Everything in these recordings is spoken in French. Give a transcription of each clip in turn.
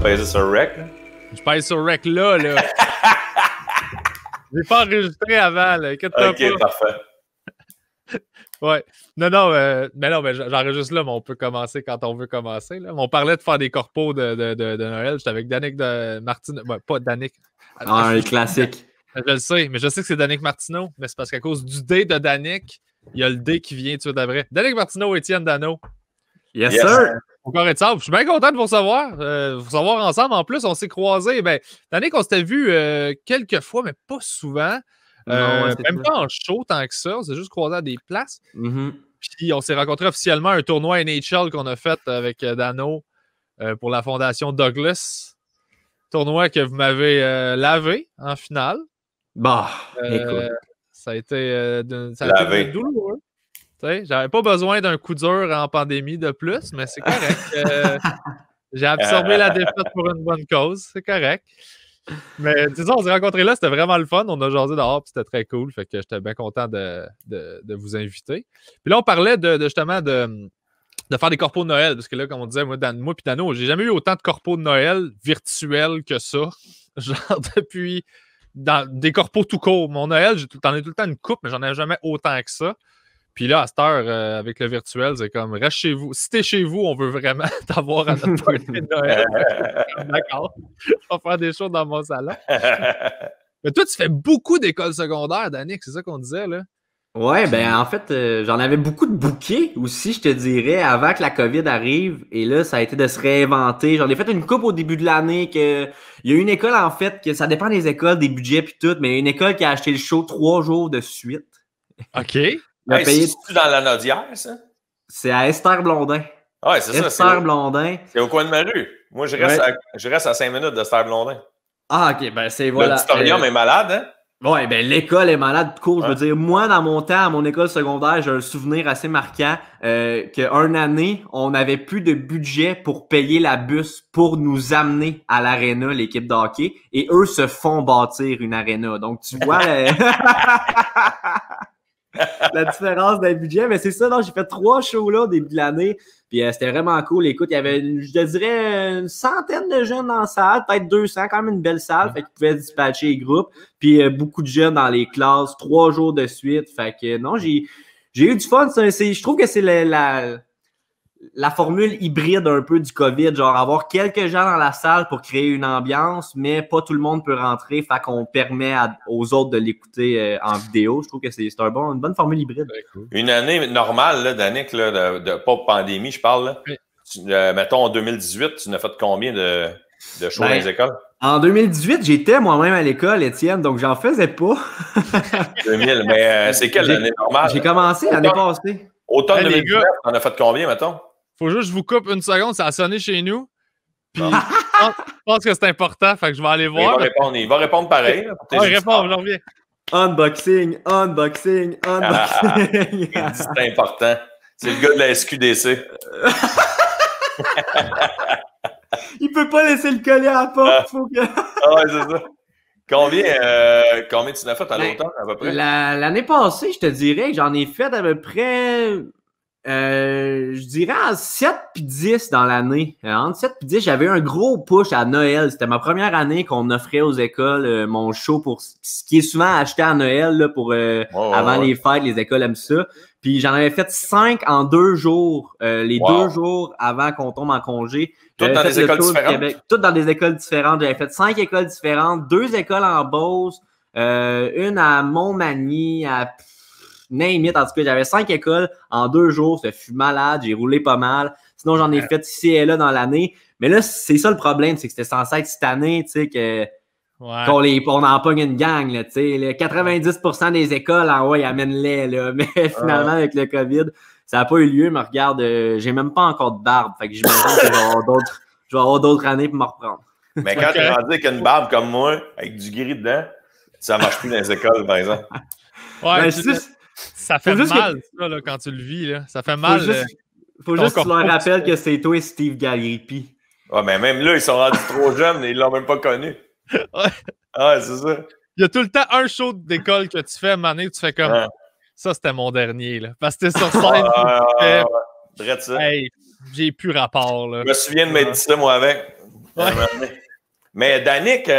peser sur Rec. Là. Je pèse sur Rec là. J'ai pas enregistré avant, là. Inquiète-toi pas. Ok, parfait. Ouais. Non, mais j'enregistre là, mais on peut commencer quand on veut commencer. Là. On parlait de faire des corpos de Noël. J'étais avec Danick de Martineau. Ben, pas Danick. Ah, un classique. Je le sais, mais je sais que c'est Danick Martineau, mais c'est parce qu'à cause du dé de Danick, il y a le dé qui vient tout de suite après. Danick Martineau et Étienne Dano. Yes, sir! Encore et de ça. Je suis bien content de vous recevoir. Vous recevoir ensemble. En plus, on s'est croisés. Ben, Danick, on s'était vu quelques fois, mais pas souvent. Même pas en show tant que ça. On s'est juste croisé à des places. Puis on s'est rencontrés officiellement à un tournoi NHL qu'on a fait avec Dano pour la fondation Douglas. Tournoi que vous m'avez lavé en finale. Bah, écoute. Ça a été douloureux. J'avais pas besoin d'un coup dur en pandémie de plus, mais c'est correct. J'ai absorbé la défaite pour une bonne cause. C'est correct. Mais disons, on s'est rencontrés là, c'était vraiment le fun. On a jasé dehors, puis c'était très cool. Fait que j'étais bien content de vous inviter. Puis là, on parlait justement de faire des corpos de Noël. Parce que là, comme on disait, moi puis Dano, j'ai jamais eu autant de corpos de Noël virtuels que ça. Genre depuis des corpos tout court. Mon Noël, t'en ai tout le temps une coupe, mais j'en ai jamais autant que ça. Puis là, à cette heure, avec le virtuel, c'est comme, reste chez vous. Si t'es chez vous, on veut vraiment t'avoir à notre party de Noël. D'accord. Je vais faire des choses dans mon salon. Mais toi, tu fais beaucoup d'écoles secondaires, Danick, c'est ça qu'on disait, là? Ouais, ben en fait, j'en avais beaucoup de bouquets aussi, je te dirais, avant que la COVID arrive. Et là, ça a été de se réinventer. J'en ai fait une coupe au début de l'année. Il y a une école, en fait, que ça dépend des écoles, des budgets puis tout, mais une école qui a acheté le show 3 jours de suite. OK. C'est-tu dans la Nodière, ça? C'est à Esther Blondin. Ouais, c'est ça. Esther Blondin. C'est au coin de ma rue. Moi, je reste à 5 minutes d'Esther Blondin. Ah, OK, ben c'est voilà. L'auditorium est malade, hein? Ouais, ben l'école est malade court. Je veux dire, moi, dans mon temps, à mon école secondaire, j'ai un souvenir assez marquant qu'une année, on n'avait plus de budget pour payer la bus pour nous amener à l'aréna, l'équipe de hockey, et eux se font bâtir une aréna. Donc, tu vois... la différence d'un budget, mais c'est ça, non, j'ai fait 3 shows là au début de l'année, puis c'était vraiment cool. Écoute, il y avait, je te dirais, une centaine de jeunes dans la salle, peut-être 200, quand même une belle salle, fait qu'ils pouvaient dispatcher les groupes, puis beaucoup de jeunes dans les classes, 3 jours de suite, fait que non, j'ai eu du fun. Je trouve que c'est la formule hybride un peu du COVID, genre avoir quelques gens dans la salle pour créer une ambiance, mais pas tout le monde peut rentrer, fait qu'on permet aux autres de l'écouter en vidéo. Je trouve que c'est une bonne formule hybride. Une année normale, là, Danick, là, de pas pandémie, je parle, là. Oui. Mettons, en 2018, tu n'as fait combien de shows dans les écoles? En 2018, j'étais moi-même à l'école, Étienne, donc j'en faisais pas. 2000, mais c'est quelle année normale? J'ai commencé l'année passée. Automne 2019, t'en as fait combien, mettons? Faut juste que je vous coupe une seconde, ça a sonné chez nous. Puis je pense que c'est important, fait que je vais aller voir. Il va répondre pareil. Il répond, je reviens. Unboxing. C'est important. C'est le gars de la SQDC. Il peut pas laisser le collier à la porte. Ouais, c'est ça. Combien tu n'as fait à l'automne, à peu près? L'année passée, je te dirais que j'en ai fait à peu près... je dirais en 7 puis 10 dans l'année. Entre 7 puis 10, j'avais un gros push à Noël. C'était ma première année qu'on offrait aux écoles mon show pour ce qui est souvent acheté à Noël là, pour avant les fêtes, les écoles aiment ça. Puis j'en avais fait 5 en 2 jours, les 2 jours avant qu'on tombe en congé. Toutes dans des écoles différentes? Toutes dans des écoles différentes. J'avais fait 5 écoles différentes, 2 écoles en Beauce, une à Montmagny, à name it, en tout cas, j'avais 5 écoles en 2 jours, ça fut malade, j'ai roulé pas mal. Sinon, j'en ai fait ici et là dans l'année. Mais là, c'est ça le problème, c'est que c'était censé être cette année, tu sais, qu'on en pogne une gang, là, tu sais. 90% des écoles, ils amènent-les, là. Mais finalement, avec le COVID, ça n'a pas eu lieu, mais regarde, j'ai même pas encore de barbe. Fait que j'imagine que je vais avoir d'autres années pour me reprendre. Mais quand tu es rendu avec une barbe comme moi, avec du gris dedans, ça marche plus dans les écoles, par exemple. Ouais, ça fait mal, ça, là, quand tu le vis. Là. Ça fait mal. Faut juste que tu leur rappelles que c'est toi et Steve Galripi. Ouais, mais même là, ils sont rendus trop jeunes et ils l'ont même pas connu. Ouais, c'est ça. Il y a tout le temps un show d'école que tu fais à un moment donné, tu fais comme ça, c'était mon dernier. Là. Parce que t'es sur scène. Drette ça. Hey, j'ai plus rapport. Là. Je me souviens de m'être dit ça, moi, avec. Mais Danick,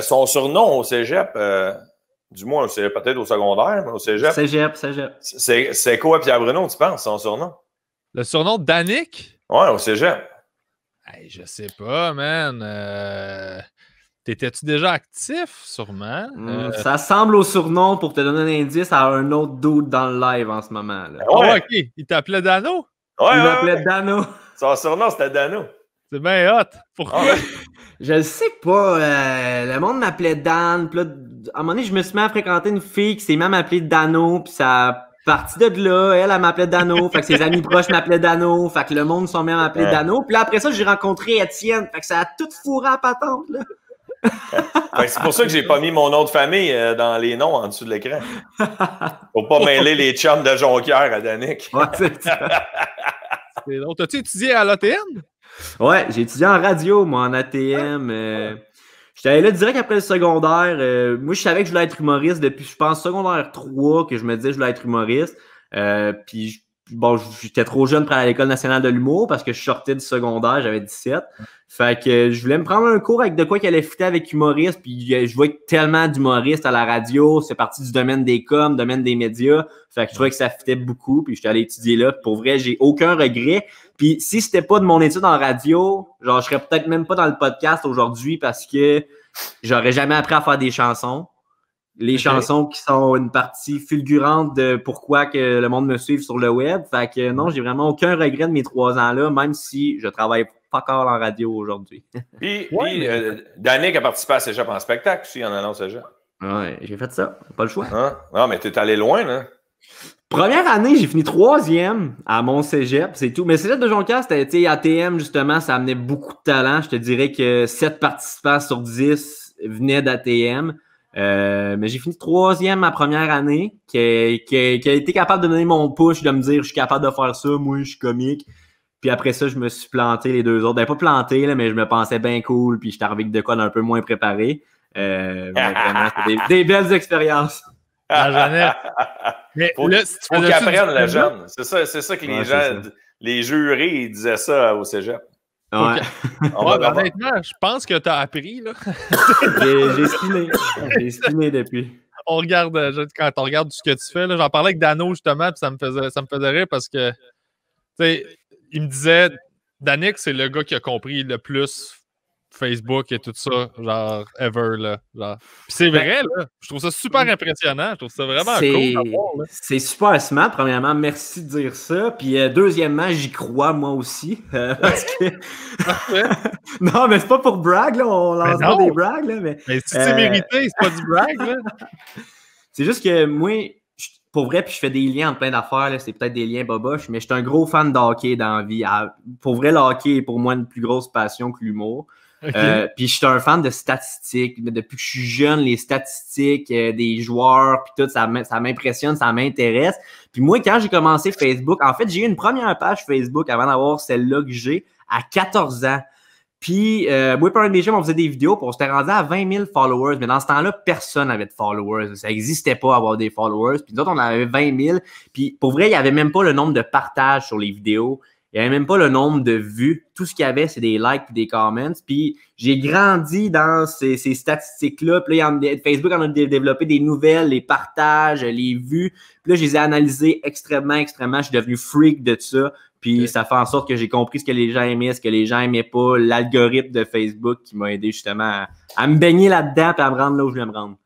son surnom au cégep, du moins c'est peut-être au secondaire, mais au cégep. Cégep. C'est quoi, Pierre Bruno, tu penses, son surnom? Le surnom de Danick? Ouais, au cégep. Hey, je sais pas, man. T'étais-tu déjà actif, sûrement? Ça semble au surnom, pour te donner un indice, à un autre dude dans le live en ce moment. Là. Ouais. OK. Il t'appelait Dano? Ouais, il m'appelait Dano. Son surnom, c'était Dano. C'est bien hot. Pourquoi? Je le sais pas. Le monde m'appelait Dan. Puis là, à un moment donné, je me suis mis à fréquenter une fille qui s'est même appelée Dano. Puis ça parti de là. Elle m'appelait Dano. Fait que ses amis proches m'appelaient Dano. Fait que le monde sont même appelé Dano. Puis là, après ça, j'ai rencontré Étienne. Fait que ça a tout fourré à patente, là. C'est pour ça que j'ai pas mis mon nom de famille dans les noms en dessous de l'écran. Pour pas mêler les chums de Jonquière à Danick. Ouais, c'est ça. T'as-tu étudié à l'ATM? Ouais, j'ai étudié en radio, moi, en ATM. J'étais allé là direct après le secondaire. Moi, je savais que je voulais être humoriste depuis, je pense, secondaire 3, que je me disais que je voulais être humoriste. Puis, bon, j'étais trop jeune pour aller à l'École nationale de l'humour parce que je sortais du secondaire, j'avais 17. Fait que je voulais me prendre un cours avec de quoi qui allait fitter avec humoriste. Puis, je voyais tellement d'humoristes à la radio. C'est parti du domaine des coms, domaine des médias. Fait que je trouvais que ça fitait beaucoup. Puis, j'étais allé étudier là. Pour vrai, j'ai aucun regret. Puis, si c'était pas de mon étude en radio, genre, je serais peut-être même pas dans le podcast aujourd'hui parce que j'aurais jamais appris à faire des chansons. Les chansons qui sont une partie fulgurante de pourquoi que le monde me suive sur le web. Fait que non, j'ai vraiment aucun regret de mes 3 ans-là, même si je travaille pas encore en radio aujourd'hui. Puis Danick a participé à Cégep en spectacle aussi, en allant au Cégep. Ouais, j'ai fait ça. Pas le choix. Hein? Non, mais t'es allé loin, là. Première année, j'ai fini 3e à mon cégep, c'est tout. Mais Cégep de Jonquière, c'était ATM, justement, ça amenait beaucoup de talent. Je te dirais que 7 participants sur 10 venaient d'ATM. Mais j'ai fini 3e ma première année, qui a été capable de donner mon push, de me dire je suis capable de faire ça, moi je suis comique. Puis après ça, je me suis planté les 2 autres. Ben pas planté, là, mais je me pensais bien cool, puis j'étais arrivé avec de quoi d'un peu moins préparé. Vraiment, c'était des belles expériences. Jeannette. Mais faut qu'ils apprennent, le jeune. C'est ça que les gens, les jurés, ils disaient ça au cégep. Ouais. Honnêtement, je pense que tu as appris, là. J'ai spiné depuis. Quand on regarde ce que tu fais, là, j'en parlais avec Dano, justement, puis ça me faisait rire parce que, tu sais, il me disait, Danick, c'est le gars qui a compris le plus Facebook et tout ça, genre, ever, là. Genre. Puis c'est vrai, là. Je trouve ça super impressionnant. Je trouve ça vraiment cool à voir, là. C'est super smart, premièrement. Merci de dire ça. Puis deuxièmement, j'y crois, moi aussi. Parce que... non, mais c'est pas pour brag, là. On lance pas des brags, là. Mais si c'est mérité, c'est pas du brag, là. C'est juste que moi... Pour vrai, puis je fais des liens entre plein d'affaires, là, c'est peut-être des liens boboches, mais je suis un gros fan de hockey dans la vie. Pour vrai, le hockey est pour moi une plus grosse passion que l'humour. Okay. Puis je suis un fan de statistiques. Depuis que je suis jeune, les statistiques des joueurs, puis tout, ça m'impressionne, ça m'intéresse. Puis moi, quand j'ai commencé Facebook, en fait, j'ai eu une première page Facebook avant d'avoir celle-là que j'ai à 14 ans. Puis, moi, par un des gens, on faisait des vidéos, puis on s'était rendu à 20 000 followers. Mais dans ce temps-là, personne n'avait de followers. Ça n'existait pas avoir des followers. Puis nous autres, on avait 20 000. Puis, pour vrai, il n'y avait même pas le nombre de partages sur les vidéos. Il n'y avait même pas le nombre de vues. Tout ce qu'il y avait, c'est des likes et des comments. Puis, j'ai grandi dans ces statistiques-là. Puis là, Facebook en a développé des nouvelles, les partages, les vues. Puis là, je les ai analysées extrêmement. Je suis devenu freak de ça. Puis ça fait en sorte que j'ai compris ce que les gens aimaient, ce que les gens aimaient pas, l'algorithme de Facebook qui m'a aidé justement à me baigner là-dedans et à me rendre là où je voulais me rendre.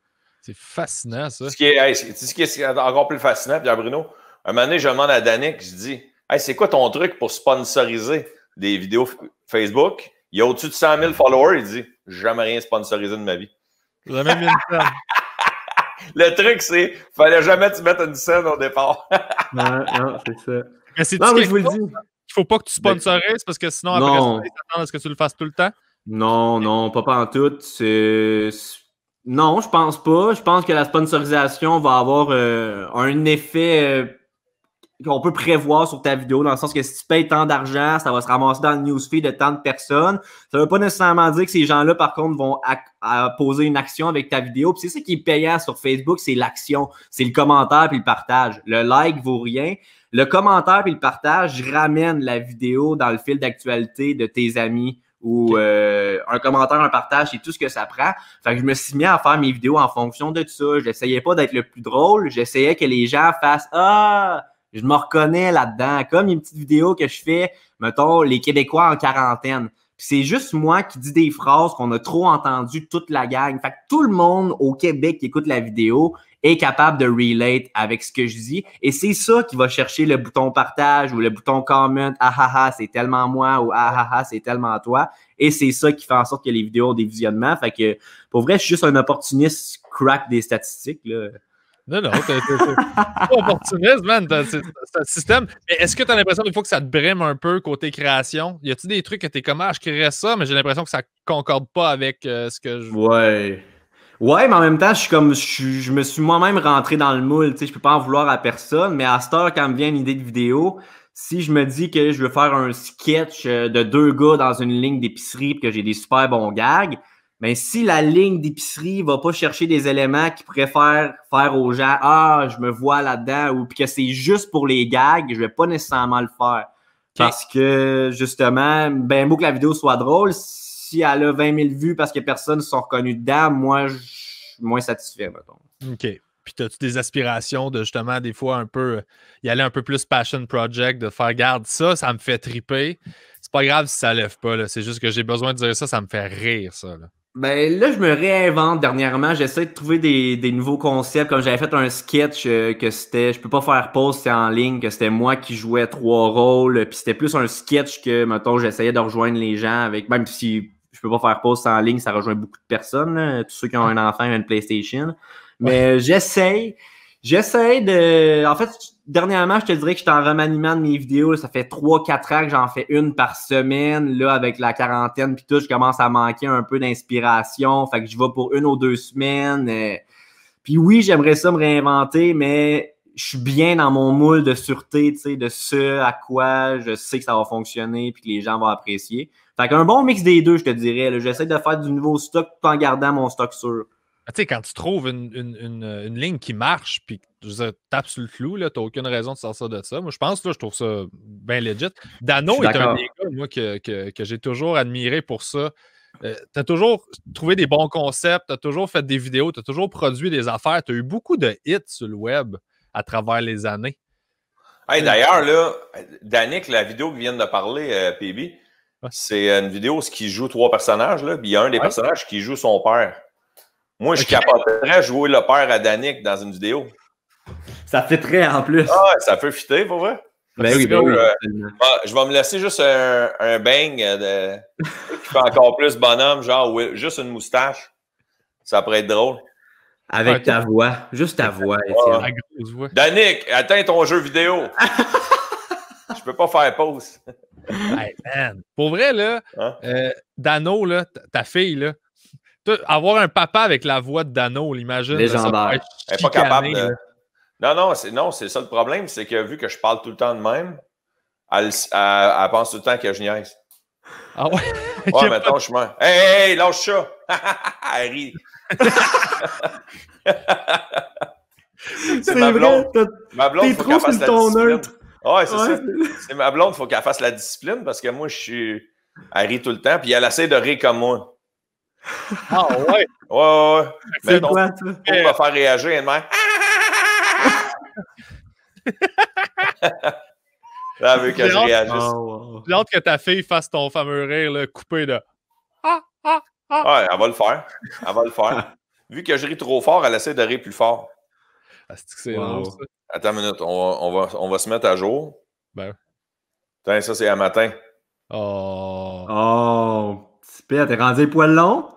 C'est fascinant, ça. Ce qui est encore plus fascinant, Pierre Bruno, un moment donné, je demande à Danick, je dis hey, c'est quoi ton truc pour sponsoriser des vidéos Facebook? Il y a au-dessus de 100 000 followers, il dit jamais rien sponsorisé de ma vie. Jamais mis une scène. Le truc, c'est fallait jamais te mettre une scène au départ. non, c'est ça. Mais c'est non, mais je vous le dis. Il faut pas que tu sponsorises parce que sinon, après, ça s'attend à ce que tu le fasses tout le temps. Non, pas pantoute. Non, je pense pas. Je pense que la sponsorisation va avoir un effet qu'on peut prévoir sur ta vidéo, dans le sens que si tu payes tant d'argent, ça va se ramasser dans le newsfeed de tant de personnes. Ça veut pas nécessairement dire que ces gens-là, par contre, vont poser une action avec ta vidéo. Puis c'est ça qui est payant sur Facebook, c'est l'action. C'est le commentaire puis le partage. Le like vaut rien. Le commentaire puis le partage ramène la vidéo dans le fil d'actualité de tes amis ou un commentaire, un partage, c'est tout ce que ça prend. Fait que je me suis mis à faire mes vidéos en fonction de tout ça. J'essayais pas d'être le plus drôle, j'essayais que les gens fassent « Ah, je me reconnais là-dedans », comme une petite vidéo que je fais, mettons, les Québécois en quarantaine. Puis c'est juste moi qui dis des phrases qu'on a trop entendues toute la gang. Fait que tout le monde au Québec qui écoute la vidéo est capable de relate avec ce que je dis. Et c'est ça qui va chercher le bouton partage ou le bouton comment. Ah ah ah, c'est tellement moi ou ah ah ah, c'est tellement toi. Et c'est ça qui fait en sorte que les vidéos ont des visionnements. Fait que pour vrai, je suis juste un opportuniste crack des statistiques, là. Non, t'es pas opportuniste, man. C'est un système. Mais est-ce que tu as l'impression des fois que ça te brime un peu côté création? Y a-tu des trucs que t'es comme, je créerais ça, mais j'ai l'impression que ça concorde pas avec ce que je... Ouais, mais en même temps, je me suis moi-même rentré dans le moule. Tu sais, je peux pas en vouloir à personne, mais à cette heure, quand me vient une idée de vidéo, si je me dis que je veux faire un sketch de 2 gars dans une ligne d'épicerie et que j'ai des super bons gags, mais si la ligne d'épicerie va pas chercher des éléments qu'ils préfèrent faire aux gens, je me vois là-dedans, ou puis que c'est juste pour les gags, je vais pas nécessairement le faire. Parce que, justement, ben, beau que la vidéo soit drôle, si elle a 20 000 vues parce que personne ne se sont reconnus dedans, moi, je suis moins satisfait, mettons. OK. Puis, as-tu des aspirations de, justement, des fois, un peu, y aller un peu plus passion project, de faire, garde ça me fait triper. C'est pas grave si ça lève pas, là. C'est juste que j'ai besoin de dire ça me fait rire, ça, là. Ben là, je me réinvente dernièrement. J'essaie de trouver des nouveaux concepts. Comme j'avais fait un sketch que c'était, je peux pas faire pause, c'était en ligne, que c'était moi qui jouais 3 rôles. Puis c'était plus un sketch que, mettons, j'essayais de rejoindre les gens avec, même si je peux pas faire pause, c'est en ligne, ça rejoint beaucoup de personnes, là, tous ceux qui ont un enfant et une PlayStation. Mais j'essaie de... En fait, dernièrement, je te dirais que j'étais en remaniement de mes vidéos. Là, ça fait 3-4 ans que j'en fais une par semaine. Là, avec la quarantaine puis tout, je commence à manquer un peu d'inspiration. Fait que je vais pour 1 ou 2 semaines. Puis oui, j'aimerais ça me réinventer, mais je suis bien dans mon moule de sûreté, tu sais, de ce à quoi je sais que ça va fonctionner puis que les gens vont apprécier. Fait qu'un bon mix des deux, je te dirais. Là, j'essaie de faire du nouveau stock tout en gardant mon stock sûr. Tu sais, quand tu trouves une ligne qui marche, puis tu tapes sur le clou, tu n'as aucune raison de sortir de ça. Moi, je pense, là, je trouve ça bien legit. Dano est un des gars, moi, que j'ai toujours admiré pour ça. Tu as toujours trouvé des bons concepts, tu as toujours fait des vidéos, tu as toujours produit des affaires. Tu as eu beaucoup de hits sur le web à travers les années. Hey, d'ailleurs, là, Danick, la vidéo que vient de parler, PB, c'est une vidéo où il joue 3 personnages. Là, puis il y a un des personnages qui joue son père. Moi, je capoterais jouer le père à Danick dans une vidéo. Ça fitterait en plus. Ah, ça peut fitter, pour vrai. Ben oui. Je vais me laisser juste un bang qui fait encore plus bonhomme, genre juste une moustache. Ça pourrait être drôle. Avec ta voix. Juste ta voix. Danick, atteins ton jeu vidéo. Je peux pas faire pause. Hey, man. Pour vrai, là, Dano, là, ta fille, là, avoir un papa avec la voix de Dano, l'imagine. Légendaire. Elle n'est pas capable de... Non, c'est ça le problème, c'est que vu que je parle tout le temps de même, elle pense tout le temps que je niaise. Ah ouais? Ouais, mettons, je mens. Hey, lâche ça! Elle rit. C'est ma blonde. Ma blonde, il faut qu'elle fasse la discipline. Ouais, c'est ça. C'est ma blonde, il faut qu'elle fasse la discipline parce que moi, elle rit tout le temps, puis elle essaie de rire comme moi. Ah ouais? Ouais. C'est quoi, ça? Pour me faire réagir, elle m'a là, elle veut que je réagisse. J'ai hâte que ta fille fasse ton fameux rire là, coupé de Ouais, elle va le faire. Vu que je ris trop fort, elle essaie de rire plus fort. C'est drôle, ça. Attends une minute, on va se mettre à jour. Ben. Tiens, ça, c'est à matin. Oh, Tipette, t'es rendu les poils longs?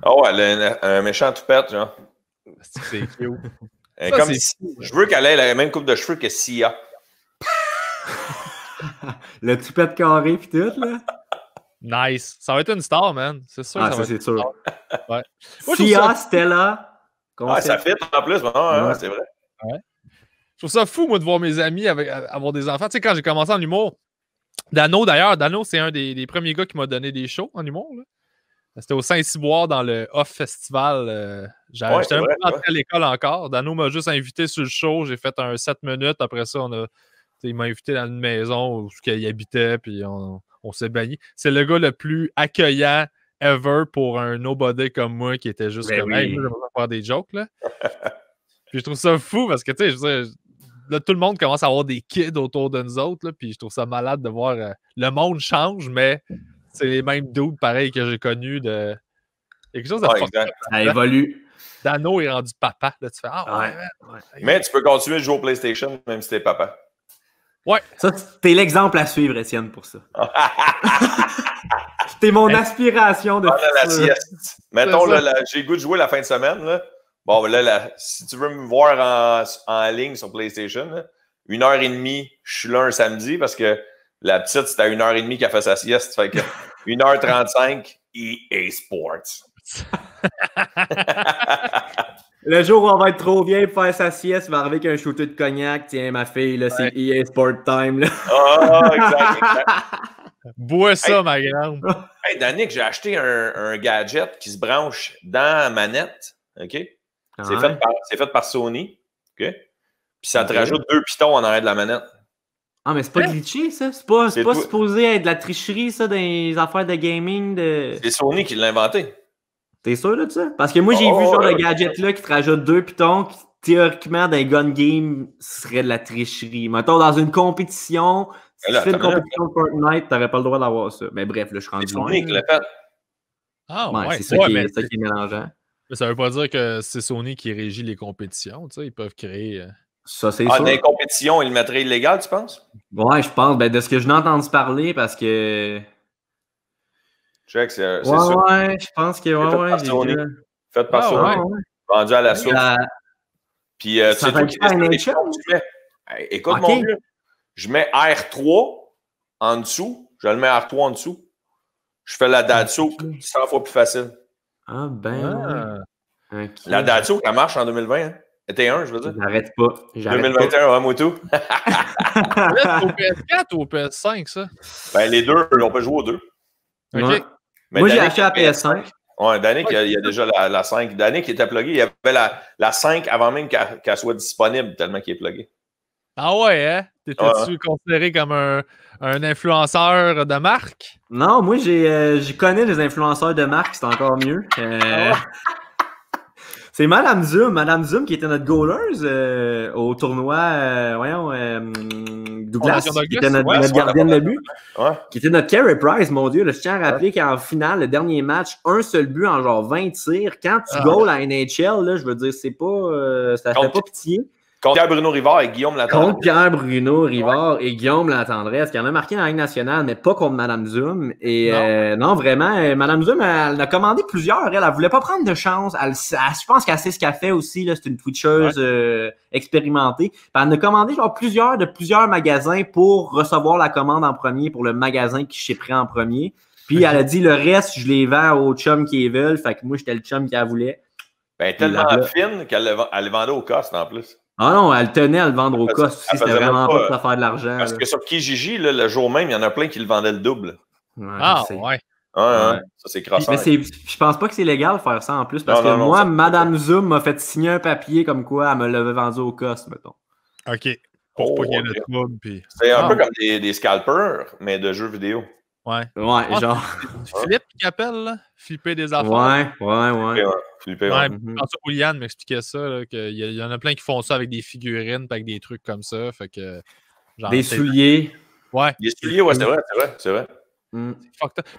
Oh, elle a un méchant toupette, genre. C'est cute. Je veux qu'elle ait la même coupe de cheveux que Sia. Le toupette carré pis tout, là. Nice. Ça va être une star, man. C'est sûr. Ça c'est sûr. Ouais. Sia, Stella. Ça fit en plus. C'est vrai. Ouais. Je trouve ça fou, moi, de voir mes amis avoir des enfants. Tu sais, quand j'ai commencé en humour, Dano, c'est un des premiers gars qui m'a donné des shows en humour, là. C'était au Saint-Cyboire dans le Off Festival. J'étais même pas entré à l'école encore. Dano m'a juste invité sur le show. J'ai fait un 7 minutes. Après ça, il m'a invité dans une maison où il habitait. Puis on on s'est banni. C'est le gars le plus accueillant ever pour un nobody comme moi qui était juste comme, hey, moi, j'aimerais faire des jokes, là. Puis je trouve ça fou parce que, tu sais, je veux dire, là, tout le monde commence à avoir des kids autour de nous autres, là, puis je trouve ça malade de voir le monde change, mais c'est les mêmes dudes, pareil, que j'ai connus de... Il y a quelque chose de fuck up. Ça évolue. Dano est rendu papa, là, tu fais, ouais. Mais tu peux continuer de jouer au PlayStation, même si t'es papa. Ouais. Ça, t'es l'exemple à suivre, Étienne, pour ça. T'es mon aspiration de la sieste. Mettons, là, j'ai le goût de jouer la fin de semaine, là. Bon, là, si tu veux me voir en ligne sur PlayStation, là, 1h30, je suis là un samedi parce que la petite, c'était à 1h30 qu'elle fait sa sieste. Fait que 1h35, EA Sports. Le jour où on va être trop bien pour faire sa sieste, il va arriver avec un shooter de cognac. Tiens, ma fille, là, c'est EA Sport Time. Là. Exact. Bois ça, ma grande. Hey, Danick, j'ai acheté un gadget qui se branche dans la manette. OK? C'est fait par Sony. OK? Puis ça te rajoute 2 pitons en arrière de la manette. Ah, mais c'est pas glitché, ça? C'est pas supposé être de la tricherie, ça, dans les affaires de gaming? C'est Sony qui l'a inventé. T'es sûr de ça? Parce que moi, j'ai vu genre le gadget-là qui te rajoute 2 pitons qui, théoriquement, dans les gun game, serait de la tricherie. Mettons, dans une compétition, si tu fais une compétition de Fortnite, t'aurais pas le droit d'avoir ça. Mais bref, là, je suis rendu loin. C'est Sony qui l'a fait. Ah, ouais. C'est ça, qui est mélangeant. Mais ça veut pas dire que c'est Sony qui régit les compétitions. Tu sais, ils peuvent créer... Ça, c'est sûr. Dans les compétitions, ils le mettraient illégal, tu penses? Ouais, je pense. Ben, de ce que je n'ai entendu parler, parce que... Check, c'est ça. Ouais, je pense que... Fait par Sony. Vendu à la source. Puis, ça va être pas NHL? Écoute, mon vieux, je mets R3 en dessous. Je le mets R3 en dessous. Je fais la Datsun 100 fois plus facile. Ah, ben... Okay. La Datsun, elle marche en 2020, hein? Était 1, je veux dire. J'arrête pas. 2021, moi tout. C'est au PS4 ou au PS5, ça? Ben, les deux, on peut jouer aux deux. OK. Ouais. Mais moi, j'ai acheté la PS5. Ouais, Danick, il y a déjà la 5. Danick était plugué. Il y avait la 5 avant même qu'elle soit disponible, tellement qu'il est plugué. Ah ouais, hein? T'étais-tu considéré comme un influenceur de marque? Non, moi, je connais les influenceurs de marque, c'est encore mieux. C'est Madame Zoom qui était notre goaleuse au tournoi, Douglas, qui était notre gardienne de but, qui était notre carry prize, mon Dieu. Là, je tiens à rappeler qu'en finale, le dernier match, un seul but en genre 20 tirs. Quand tu goals à NHL, là, je veux dire, c'est pas, ça fait pas pitié. Contre Pierre-Bruno Rivard et Guillaume Latendresse. Contre Pierre-Bruno Rivard et Guillaume Latendresse, qui en a marqué dans la Ligue nationale, mais pas contre Madame Zoom. Et non, vraiment, Madame Zoom, elle a commandé plusieurs. Elle voulait pas prendre de chance. Je pense qu'elle sait ce qu'elle fait aussi. C'est une twitcheuse expérimentée. Puis elle en a commandé genre plusieurs magasins pour recevoir la commande en premier pour le magasin qui shipperait en premier. Puis elle a dit le reste, je les vends aux chums qui les veulent. Fait que moi, j'étais le chum qu'elle voulait. Ben, tellement fine qu'elle le vendait au cost en plus. Ah non, elle tenait à le vendre au cost aussi. C'était vraiment pas pour faire de l'argent. Parce que sur Kijiji, le jour même, il y en a plein qui le vendaient le double. Ouais. Ça, c'est crossant. Mais je pense pas que c'est légal de faire ça en plus. Parce que moi, Madame Zoom m'a fait signer un papier comme quoi elle me l'avait vendu au cost, mettons. OK. Pour pas qu'il y ait de trouble. C'est un peu comme des scalpers, mais de jeux vidéo. Ouais. Ouais, genre. Philippe qui appelle, là. Flipper des affaires. Ouais. Flipper, François William m'expliquait ça, qu'il y en a plein qui font ça avec des figurines, avec des trucs comme ça. Fait que, genre, des souliers. Ouais. Des souliers, ouais, c'est vrai.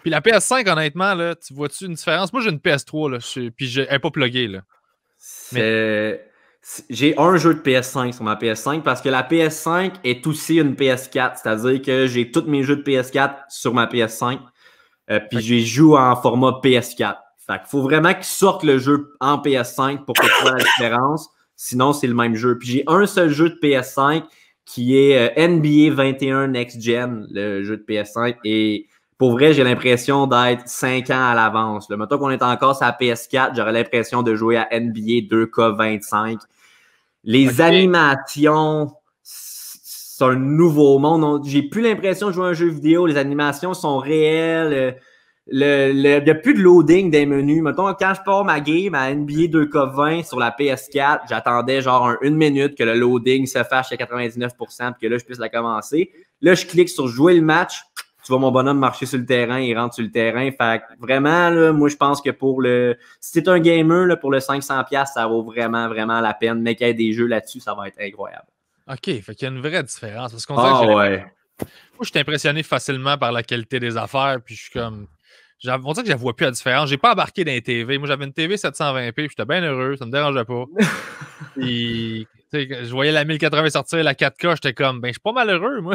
Puis la PS5, honnêtement, là, tu vois-tu une différence? Moi, j'ai une PS3, là, puis elle n'est pas pluguée, là. J'ai un jeu de PS5 sur ma PS5 parce que la PS5 est aussi une PS4. C'est-à-dire que j'ai tous mes jeux de PS4 sur ma PS5. Puis je joue en format PS4. Fait qu'il faut vraiment qu'ils sortent le jeu en PS5 pour que tu vois la différence. Sinon, c'est le même jeu. Puis j'ai un seul jeu de PS5 qui est NBA 21 Next Gen, le jeu de PS5. Et pour vrai, j'ai l'impression d'être 5 ans à l'avance. Mettons qu'on est encore sur la PS4, j'aurais l'impression de jouer à NBA 2K25. Les animations, c'est un nouveau monde. J'ai plus l'impression de jouer à un jeu vidéo. Les animations sont réelles. Il n'y a plus de loading des menus. Mettons, quand je pars ma game à NBA 2K20 sur la PS4, j'attendais genre une minute que le loading se fasse à 99% et que là, je puisse la commencer. Là, je clique sur jouer le match. tu vois mon bonhomme marcher sur le terrain, il rentre sur le terrain. Fait que vraiment, là, moi, je pense que si t'es un gamer, là, pour le 500$, ça vaut vraiment, vraiment la peine. Mais qu'il y ait des jeux là-dessus, ça va être incroyable. OK, fait qu'il y a une vraie différence. Parce qu'on ouais. Moi, je suis impressionné facilement par la qualité des affaires, puis je suis comme... On dirait que je ne vois plus la différence. J'ai pas embarqué dans les TV. Moi, j'avais une TV 720p, puis j'étais bien heureux, ça me dérangeait pas. Puis, je voyais la 1080 sortir, la 4K, j'étais comme, ben, je suis pas malheureux, moi.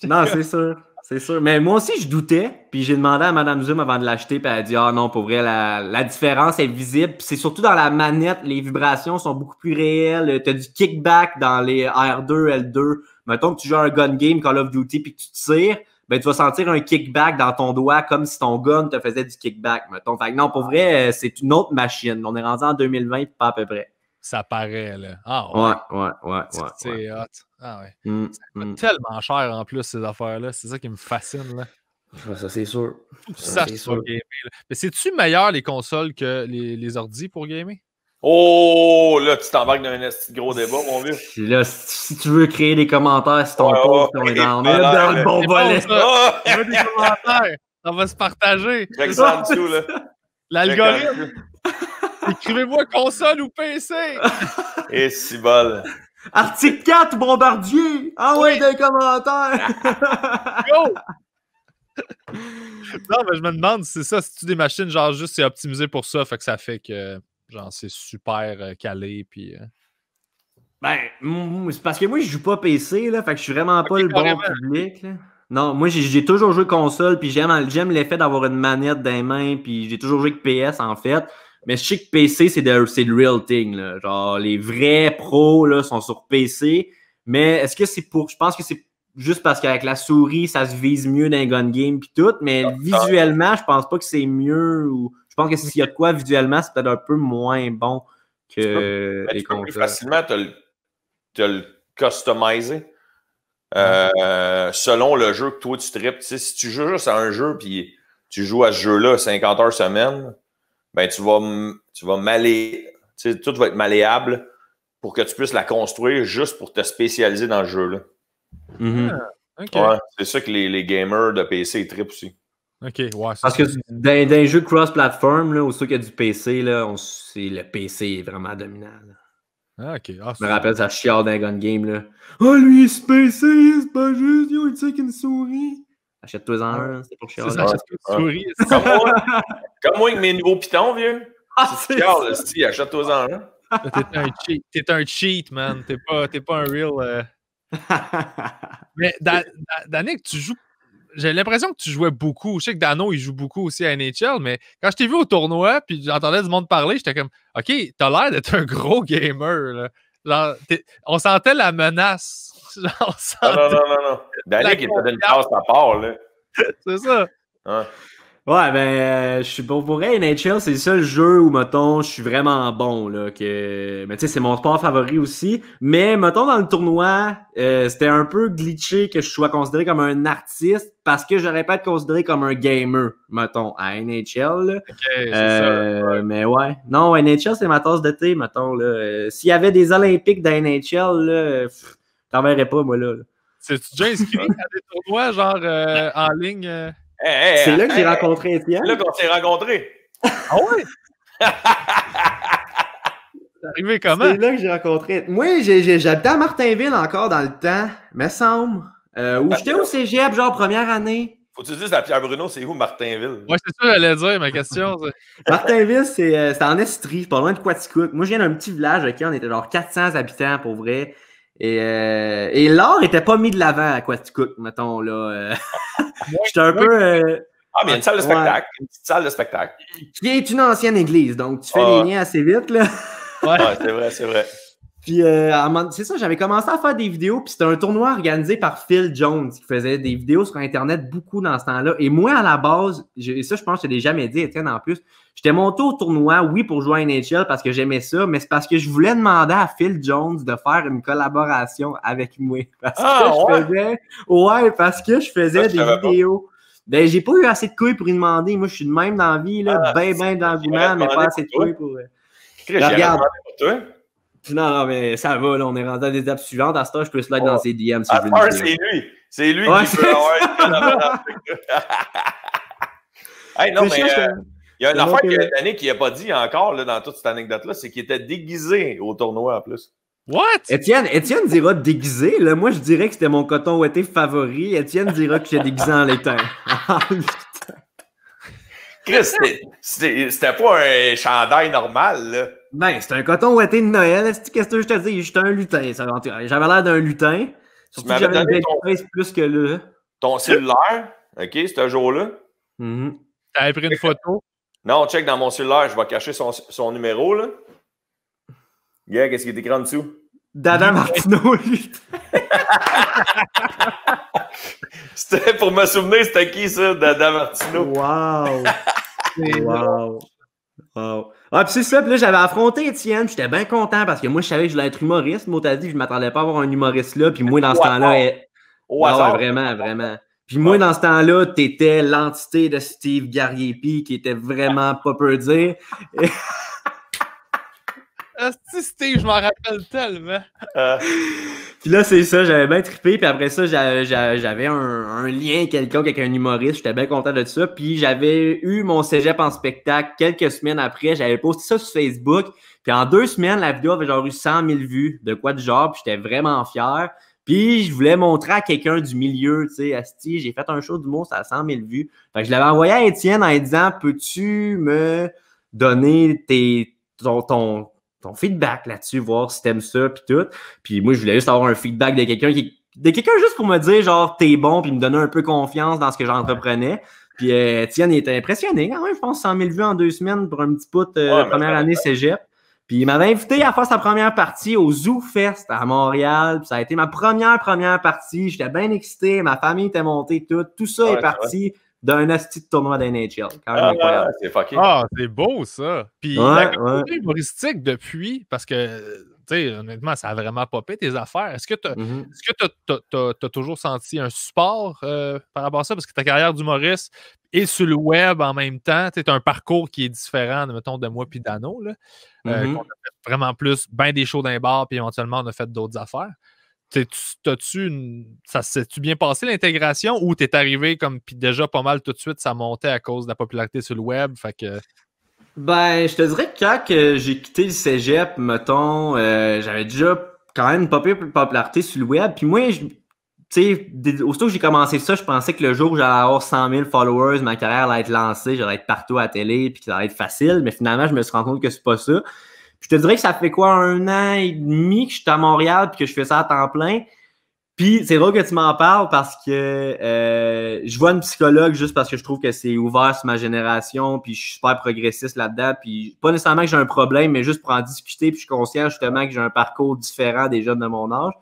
Non, c'est sûr. C'est sûr. Mais moi aussi, je doutais. Puis j'ai demandé à Mme Zoom avant de l'acheter. Puis elle a dit, ah non, pour vrai, la différence est visible. Puis c'est surtout dans la manette. Les vibrations sont beaucoup plus réelles. Tu as du kickback dans les R2, L2. Mettons que tu joues à un gun game Call of Duty puis que tu tires, ben tu vas sentir un kickback dans ton doigt comme si ton gun te faisait du kickback, mettons. Fait que non, pour vrai, c'est une autre machine. On est rendu en 2020 pas à peu près. Ça paraît, là. Ah ouais. C'est hot. Ah ouais. Ça coûte tellement cher en plus, ces affaires-là. C'est ça qui me fascine, là. Ça, c'est sûr. Ça, c'est sûr. Gamer, mais c'est-tu meilleur les consoles que les ordis pour gamer? Oh, là, tu t'embarques dans un gros débat, mon vieux. Là, si tu veux créer des commentaires sur ton post, on est dans le bon volet. On veut des commentaires. Ça va se partager. Check ça en dessous, là. L'algorithme. Écrivez-moi console ou PC. Et si bol. Article 4, Bombardier. Ah ouais, des commentaires. Go! Non, mais je me demande si c'est ça, si tu des machines, genre juste c'est optimisé pour ça, fait que ça fait que genre c'est super calé, puis... Ben, c'est parce que moi, je joue pas PC, là, fait que je suis vraiment pas le bon public, là. Non, moi, j'ai toujours joué console, puis j'aime l'effet d'avoir une manette dans les mains, puis j'ai toujours joué avec PS, en fait. Mais je sais que PC, c'est le real thing, là. Genre, les vrais pros, là, sont sur PC. Mais est-ce que c'est pour... Je pense que c'est juste parce qu'avec la souris, ça se vise mieux dans un gun game puis tout, mais visuellement, je pense pas que c'est mieux. Ou je pense que s'il y a de quoi visuellement, c'est peut-être un peu moins bon que les consoles. Plus facilement te le customiser selon le jeu que toi tu tripes. Tu sais, si tu joues juste à un jeu puis tu joues à ce jeu-là 50 heures semaine, ben tu vas malléer. Tu sais, tout va être malléable pour que tu puisses la construire juste pour te spécialiser dans le jeu-là. Okay. Ouais, c'est ça que les gamers de PC trippent aussi. OK, ouais. Parce que dans les jeux cross-platform, là, ou ceux qui ont du PC, là, le PC est vraiment dominant. Là. Ah, OK. Ah, je me rappelle, ça chiale dans un gun game. Là. Oh, lui, c'est PC, c'est pas juste, il tient qu'une souris. Achète-toi en un, c'est pour chialer. Achète-toi une souris. Comme moi avec mes nouveaux pitons, vieux. Si tu chiales, achète-toi en un. T'es un cheat, man. T'es pas un real... Mais Danick, tu joues. J'ai l'impression que tu jouais beaucoup. Je sais que Dano, il joue beaucoup aussi à NHL, mais quand je t'ai vu au tournoi puis j'entendais du monde parler, j'étais comme OK, t'as l'air d'être un gros gamer. Là. Genre, on sentait la menace. Genre, non. Danick, il t'a donné une passe à part, là. C'est ça. Ouais, ben, je suis pour vrai, NHL, c'est le seul jeu où, mettons, je suis vraiment bon, là, mais tu sais, c'est mon sport favori aussi, mais, mettons, dans le tournoi, c'était un peu glitché que je sois considéré comme un artiste, parce que j'aurais pas été considéré comme un gamer, mettons, à NHL, là. Okay, c'est ça. Ouais. Mais ouais, non, NHL, c'est ma tasse de thé, mettons, là. S'il y avait des Olympiques dans NHL, là, t'en verrais pas, moi, là. C'est-tu déjà inscrit à des tournois, genre, en ligne? C'est là que j'ai rencontré Étienne. C'est là qu'on s'est rencontrés. Ah ouais? C'est arrivé comment? C'est là que j'ai rencontré. Moi, j'habitais à Martinville encore dans le temps, me semble. Où j'étais au cégep, genre première année. Faut que tu dises à Pierre Bruno, c'est où Martinville? Ouais, c'est ça que j'allais dire, ma question. Martinville, c'est en Estrie, pas loin de Quaticook. Moi, je viens d'un petit village, OK? On était genre 400 habitants pour vrai. Et l'art était pas mis de l'avant à Quaticook, mettons, là. J'étais un peu... mais il y a une salle de spectacle, une petite salle de spectacle. Qui est une ancienne église, donc tu fais les liens assez vite, là. Ouais, c'est vrai. Puis, c'est ça, j'avais commencé à faire des vidéos, puis c'était un tournoi organisé par Phil Jones, qui faisait des vidéos sur Internet beaucoup dans ce temps-là. Et moi, à la base, et ça, je pense que je l'ai jamais dit, Étienne, en plus, j'étais monté au tournoi, oui, pour jouer à NHL, parce que j'aimais ça, mais c'est parce que je voulais demander à Phil Jones de faire une collaboration avec moi. Parce que je faisais des vidéos. Ben, j'ai pas eu assez de couilles pour y demander. Moi, je suis de même dans la vie, là, ben d'engouement, mais pas assez de couilles pour... Regarde. Toi? Non, mais ça va, là, on est rendu à des étapes suivantes. À ce temps, je peux slide dans ses DM si je veux. C'est lui. C'est lui qui peut avoir... Hey, non, mais il y a une affaire que Danny qui n'a pas dit encore là, dans toute cette anecdote-là, c'est qu'il était déguisé au tournoi en plus. What? Étienne dira déguisé. Là, moi, je dirais que c'était mon coton ouaté favori. Étienne dira que j'étais déguisé en laitin. Chris, c'était pas un chandail normal, là. Ben, c'était un coton ouaté de Noël. Qu'est-ce que je te dis? J'étais un lutin. J'avais l'air d'un lutin. Surtout que j'avais une belle face plus que là. Ton cellulaire, OK, ce jour-là. T'avais pris une photo? Non, check dans mon cellulaire. Je vais cacher son numéro, là. Yeah, qu'est-ce qui est écrit en dessous? Dada Martino, lui. C'était pour me souvenir, c'était qui ça, Dada Martino? Wow! Wow! Ah, puis c'est ça, puis là, j'avais affronté Étienne, j'étais bien content parce que moi, je savais que je voulais être humoriste. Moi, t'as dit que je m'attendais pas à avoir un humoriste là, puis moi, dans ce temps-là... Vraiment. Puis moi, dans ce temps-là, t'étais l'entité de Steve Gariepi qui était vraiment pas peu dire. Steve, je m'en rappelle tellement. Puis là, c'est ça, j'avais bien trippé. Puis après ça, j'avais un lien quelconque avec un humoriste. J'étais bien content de ça. Puis j'avais eu mon cégep en spectacle quelques semaines après. J'avais posté ça sur Facebook. Puis en 2 semaines, la vidéo avait genre eu 100 000 vues, de quoi de genre. Puis j'étais vraiment fier. Puis je voulais montrer à quelqu'un du milieu, tu sais, asti, j'ai fait un show d'humour, ça a 100 000 vues. Fait que je l'avais envoyé à Étienne en lui disant, peux-tu me donner ton feedback là-dessus, voir si t'aimes ça, puis tout. Puis moi, je voulais juste avoir un feedback de quelqu'un juste pour me dire, genre, t'es bon, puis me donner un peu confiance dans ce que j'entreprenais. Puis Étienne, il était impressionné quand même, je pense, 100 000 vues en 2 semaines pour un petit bout première année cégep. Puis il m'avait invité à faire sa première partie au Zoo Fest à Montréal. Puis ça a été ma première partie. J'étais bien excité, ma famille était montée, tout ça est parti d'un asti de tournoi d'NHL. Quand même incroyable. C'est fucké. Ah, c'est beau ça. Puis la communauté humoristique depuis, parce que, tu sais, honnêtement, ça a vraiment popé tes affaires. Est-ce que tu as toujours senti un support par rapport à ça? Parce que ta carrière d'humoriste est sur le web en même temps. Tu as un parcours qui est différent, mettons, de moi puis d'Anno. On a fait vraiment plus, bien des shows d'un bar, puis éventuellement, on a fait d'autres affaires. Ça s'est-tu bien passé l'intégration ou t'es arrivé comme puis déjà pas mal tout de suite, ça montait à cause de la popularité sur le web? Fait que... Ben, je te dirais que quand j'ai quitté le cégep, mettons, j'avais déjà quand même une popularité sur le web. Puis moi, tu sais, aussitôt que j'ai commencé ça, je pensais que le jour où j'allais avoir 100 000 followers, ma carrière allait être lancée, j'allais être partout à la télé, puis que ça allait être facile. Mais finalement, je me suis rendu compte que c'est pas ça. Puis je te dirais que ça fait quoi, 1 an et demi que je suis à Montréal puis que je fais ça à temps plein. Puis c'est drôle que tu m'en parles parce que je vois une psychologue juste parce que je trouve que c'est ouvert sur ma génération puis je suis super progressiste là-dedans. Puis pas nécessairement que j'ai un problème, mais juste pour en discuter. Puis je suis conscient justement que j'ai un parcours différent des jeunes de mon âge.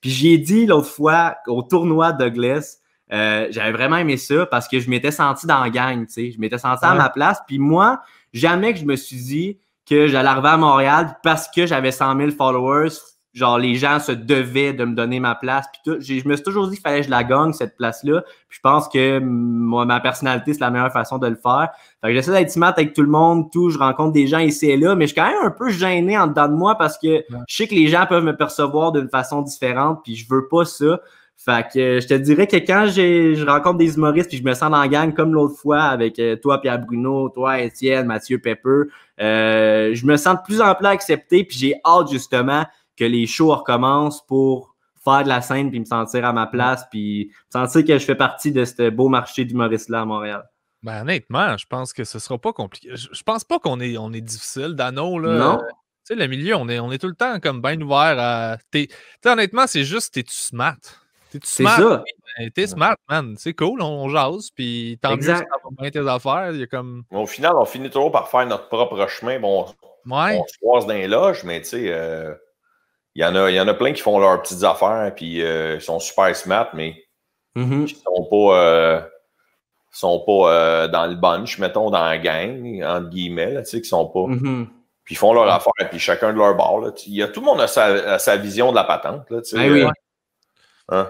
Puis j'ai dit l'autre fois au tournoi de Douglas, j'avais vraiment aimé ça parce que je m'étais senti dans la gang, tu sais. Je m'étais senti à ma place. Puis moi, jamais que je me suis dit que j'allais arriver à Montréal parce que j'avais 100 000 followers, genre les gens se devaient de me donner ma place. Puis tout. Je me suis toujours dit qu'il fallait que je la gagne, cette place-là. Puis je pense que moi, ma personnalité, c'est la meilleure façon de le faire. Fait que j'essaie d'être smart avec tout le monde, je rencontre des gens ici et là, mais je suis quand même un peu gêné en dedans de moi parce que je sais que les gens peuvent me percevoir d'une façon différente, puis je veux pas ça. Fait que je te dirais que quand je rencontre des humoristes puis je me sens dans la gang comme l'autre fois avec toi, Pierre Bruno, toi, Étienne, Mathieu Pepper, je me sens de plus en plus accepté puis j'ai hâte justement que les shows recommencent pour faire de la scène puis me sentir à ma place puis me sentir que je fais partie de ce beau marché d'humoristes-là à Montréal. Ben honnêtement, je pense que ce sera pas compliqué. Je pense pas qu'on est difficile, Dano, là. Non. Tu sais, le milieu, on est tout le temps comme bien ouvert à... honnêtement, c'est juste, t'es-tu smart? T'es-tu smart? C'est ça. T'es smart, man. C'est cool, on jase, puis tant mieux si ça va bien tes affaires. Il y a comme... Au final, on finit toujours par faire notre propre chemin. Bon, on se croise dans les loges, mais tu sais, il y en a plein qui font leurs petites affaires, puis ils sont super smart, mais ils sont pas dans le bunch, mettons, dans la gang, entre guillemets, là, tu sais, qui sont pas... Puis ils font leur affaire, puis chacun de leur bord. Là. Tout le monde a sa vision de la patente. Là, tu sais, oui. Hein?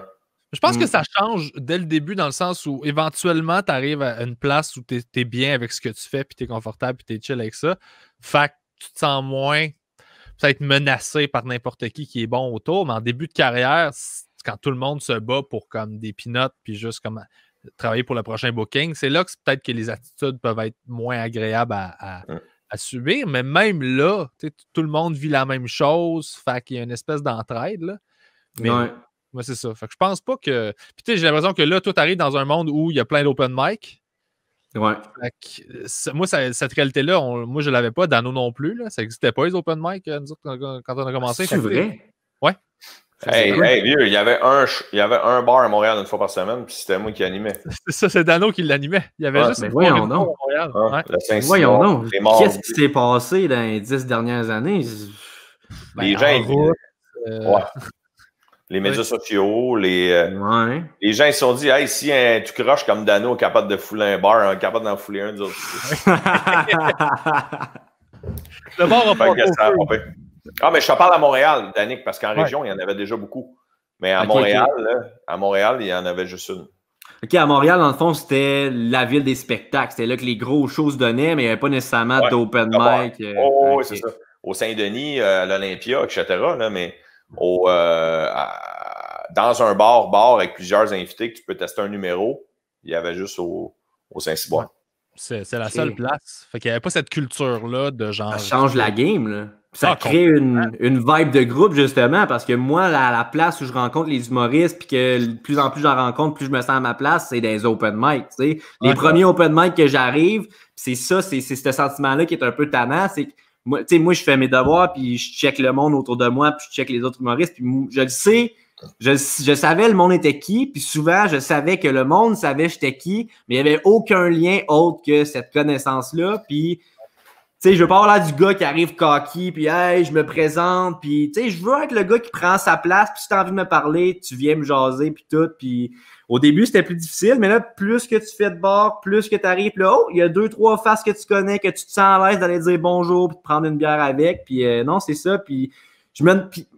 Je pense que ça change dès le début dans le sens où éventuellement tu arrives à une place où tu es bien avec ce que tu fais, puis tu es confortable, puis tu es chill avec ça. Fait que tu te sens moins peut-être menacé par n'importe qui est bon autour, mais en début de carrière, quand tout le monde se bat pour comme des peanuts, puis juste comme travailler pour le prochain booking, c'est là que peut-être que les attitudes peuvent être moins agréables à subir. Mais même là, tout le monde vit la même chose, fait qu'il y a une espèce d'entraide, là. Mais moi, c'est ça. Fait que je pense pas que... Puis j'ai l'impression que là, tout arrive dans un monde où il y a plein d'open mic. Ouais. Moi, cette réalité-là, moi, je l'avais pas. Dano non plus. Là. Ça n'existait pas, les open mic, quand on a commencé. C'est vrai? Ouais. Hey, vieux, il y avait un bar à Montréal une fois par semaine, puis c'était moi qui animais. C'est ça, c'est Dano qui l'animait. Il y avait juste une fois à Montréal. Voyons donc. Qu'est-ce qui s'est passé dans les 10 dernières années? Les gens... Les médias sociaux, les gens ils se sont dit, hey, si un tout croche comme Dano est capable de fouler un bar, capable d'en fouler un, d'autres. Le bar a pas. Ah, mais je te parle à Montréal, Danick, parce qu'en région, il y en avait déjà beaucoup. Mais à Montréal, il y en avait juste une. OK, à Montréal, dans le fond, c'était la ville des spectacles. C'était là que les gros shows se donnaient, mais il n'y avait pas nécessairement d'open mic. Oui, c'est ça. Au Saint-Denis, à l'Olympia, etc. Là, mais dans un bar avec plusieurs invités que tu peux tester un numéro, il y avait juste au Saint-Cyboire. C'est la seule place. Fait qu'il n'y avait pas cette culture-là de genre... Ça change la game, là. Ça crée une vibe de groupe, justement, parce que moi, la place où je rencontre les humoristes, puis que de plus en plus j'en rencontre, plus je me sens à ma place, c'est des open mic, tu sais. Les premiers open mic que j'arrive, c'est ça, c'est ce sentiment-là qui est un peu tannant, c'est que moi, je fais mes devoirs, puis je check le monde autour de moi, puis je check les autres humoristes, puis je le sais, je savais le monde était qui, puis souvent, je savais que le monde savait j'étais qui, mais il n'y avait aucun lien autre que cette connaissance-là, puis... Tu sais, je veux pas avoir l'air du gars qui arrive cocky, puis hey, je me présente, puis tu sais, je veux être le gars qui prend sa place, puis si t'as envie de me parler, tu viens me jaser, puis tout, puis au début, c'était plus difficile, mais là, plus que tu fais de bord, plus que t'arrives, puis là, il y a 2-3 faces que tu connais, que tu te sens à l'aise d'aller dire bonjour, puis de prendre une bière avec, puis non, c'est ça, puis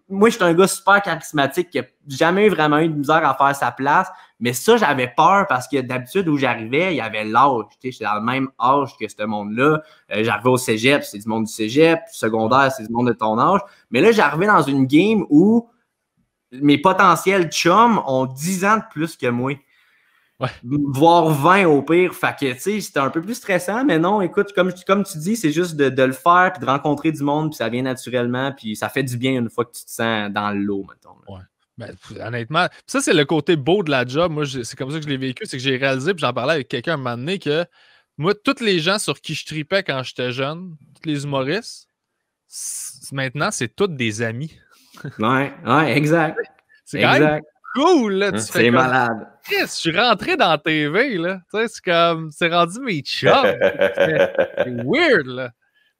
moi, je suis un gars super charismatique qui a jamais vraiment eu de misère à faire sa place, mais ça, j'avais peur parce que d'habitude, où j'arrivais, il y avait l'âge. J'étais dans le même âge que ce monde-là. J'arrivais au cégep, c'est du monde du cégep. Secondaire, c'est du monde de ton âge. Mais là, j'arrivais dans une game où mes potentiels chums ont 10 ans de plus que moi. Ouais. Voire 20 au pire. Fait que, tu sais, c'était un peu plus stressant, mais non, écoute, comme tu dis, c'est juste de le faire, puis de rencontrer du monde, puis ça vient naturellement, puis ça fait du bien une fois que tu te sens dans l'eau, mettons. Ouais. Ben, honnêtement, ça, c'est le côté beau de la job. Moi, c'est comme ça que je l'ai vécu, c'est que j'ai réalisé, puis j'en parlais avec quelqu'un un moment donné, que moi, tous les gens sur qui je tripais quand j'étais jeune, tous les humoristes, maintenant, c'est tous des amis. Ouais, exact. C'est quand même cool, là. C'est malade. Je suis rentré dans la TV, là. Tu sais, c'est rendu mes chums. C'est weird, là.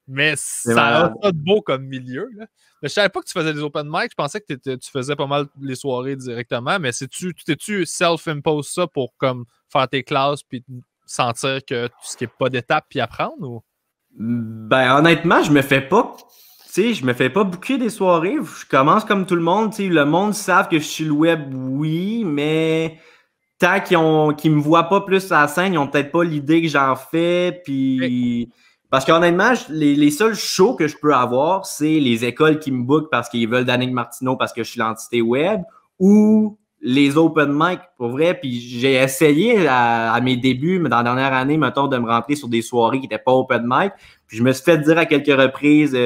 Mais ça a pas de beau comme milieu, là. Mais je savais pas que tu faisais des open mic. Je pensais que tu faisais pas mal les soirées directement. Mais t'es-tu self-impose ça pour comme faire tes classes puis sentir que tu skippes pas d'étapes puis apprendre? Ou? Ben, honnêtement, je me fais pas booker des soirées. Je commence comme tout le monde. Tu sais, le monde savent que je suis le web, oui, mais tant qu'ils me voient pas plus à la scène, ils ont peut-être pas l'idée que j'en fais. Puis... Parce qu'honnêtement, les seuls shows que je peux avoir, c'est les écoles qui me bookent parce qu'ils veulent Danick Martineau parce que je suis l'entité web ou les open mic, pour vrai. Puis j'ai essayé à mes débuts, mais dans la dernière année, mettons, de me rentrer sur des soirées qui n'étaient pas open mic. Puis je me suis fait dire à quelques reprises,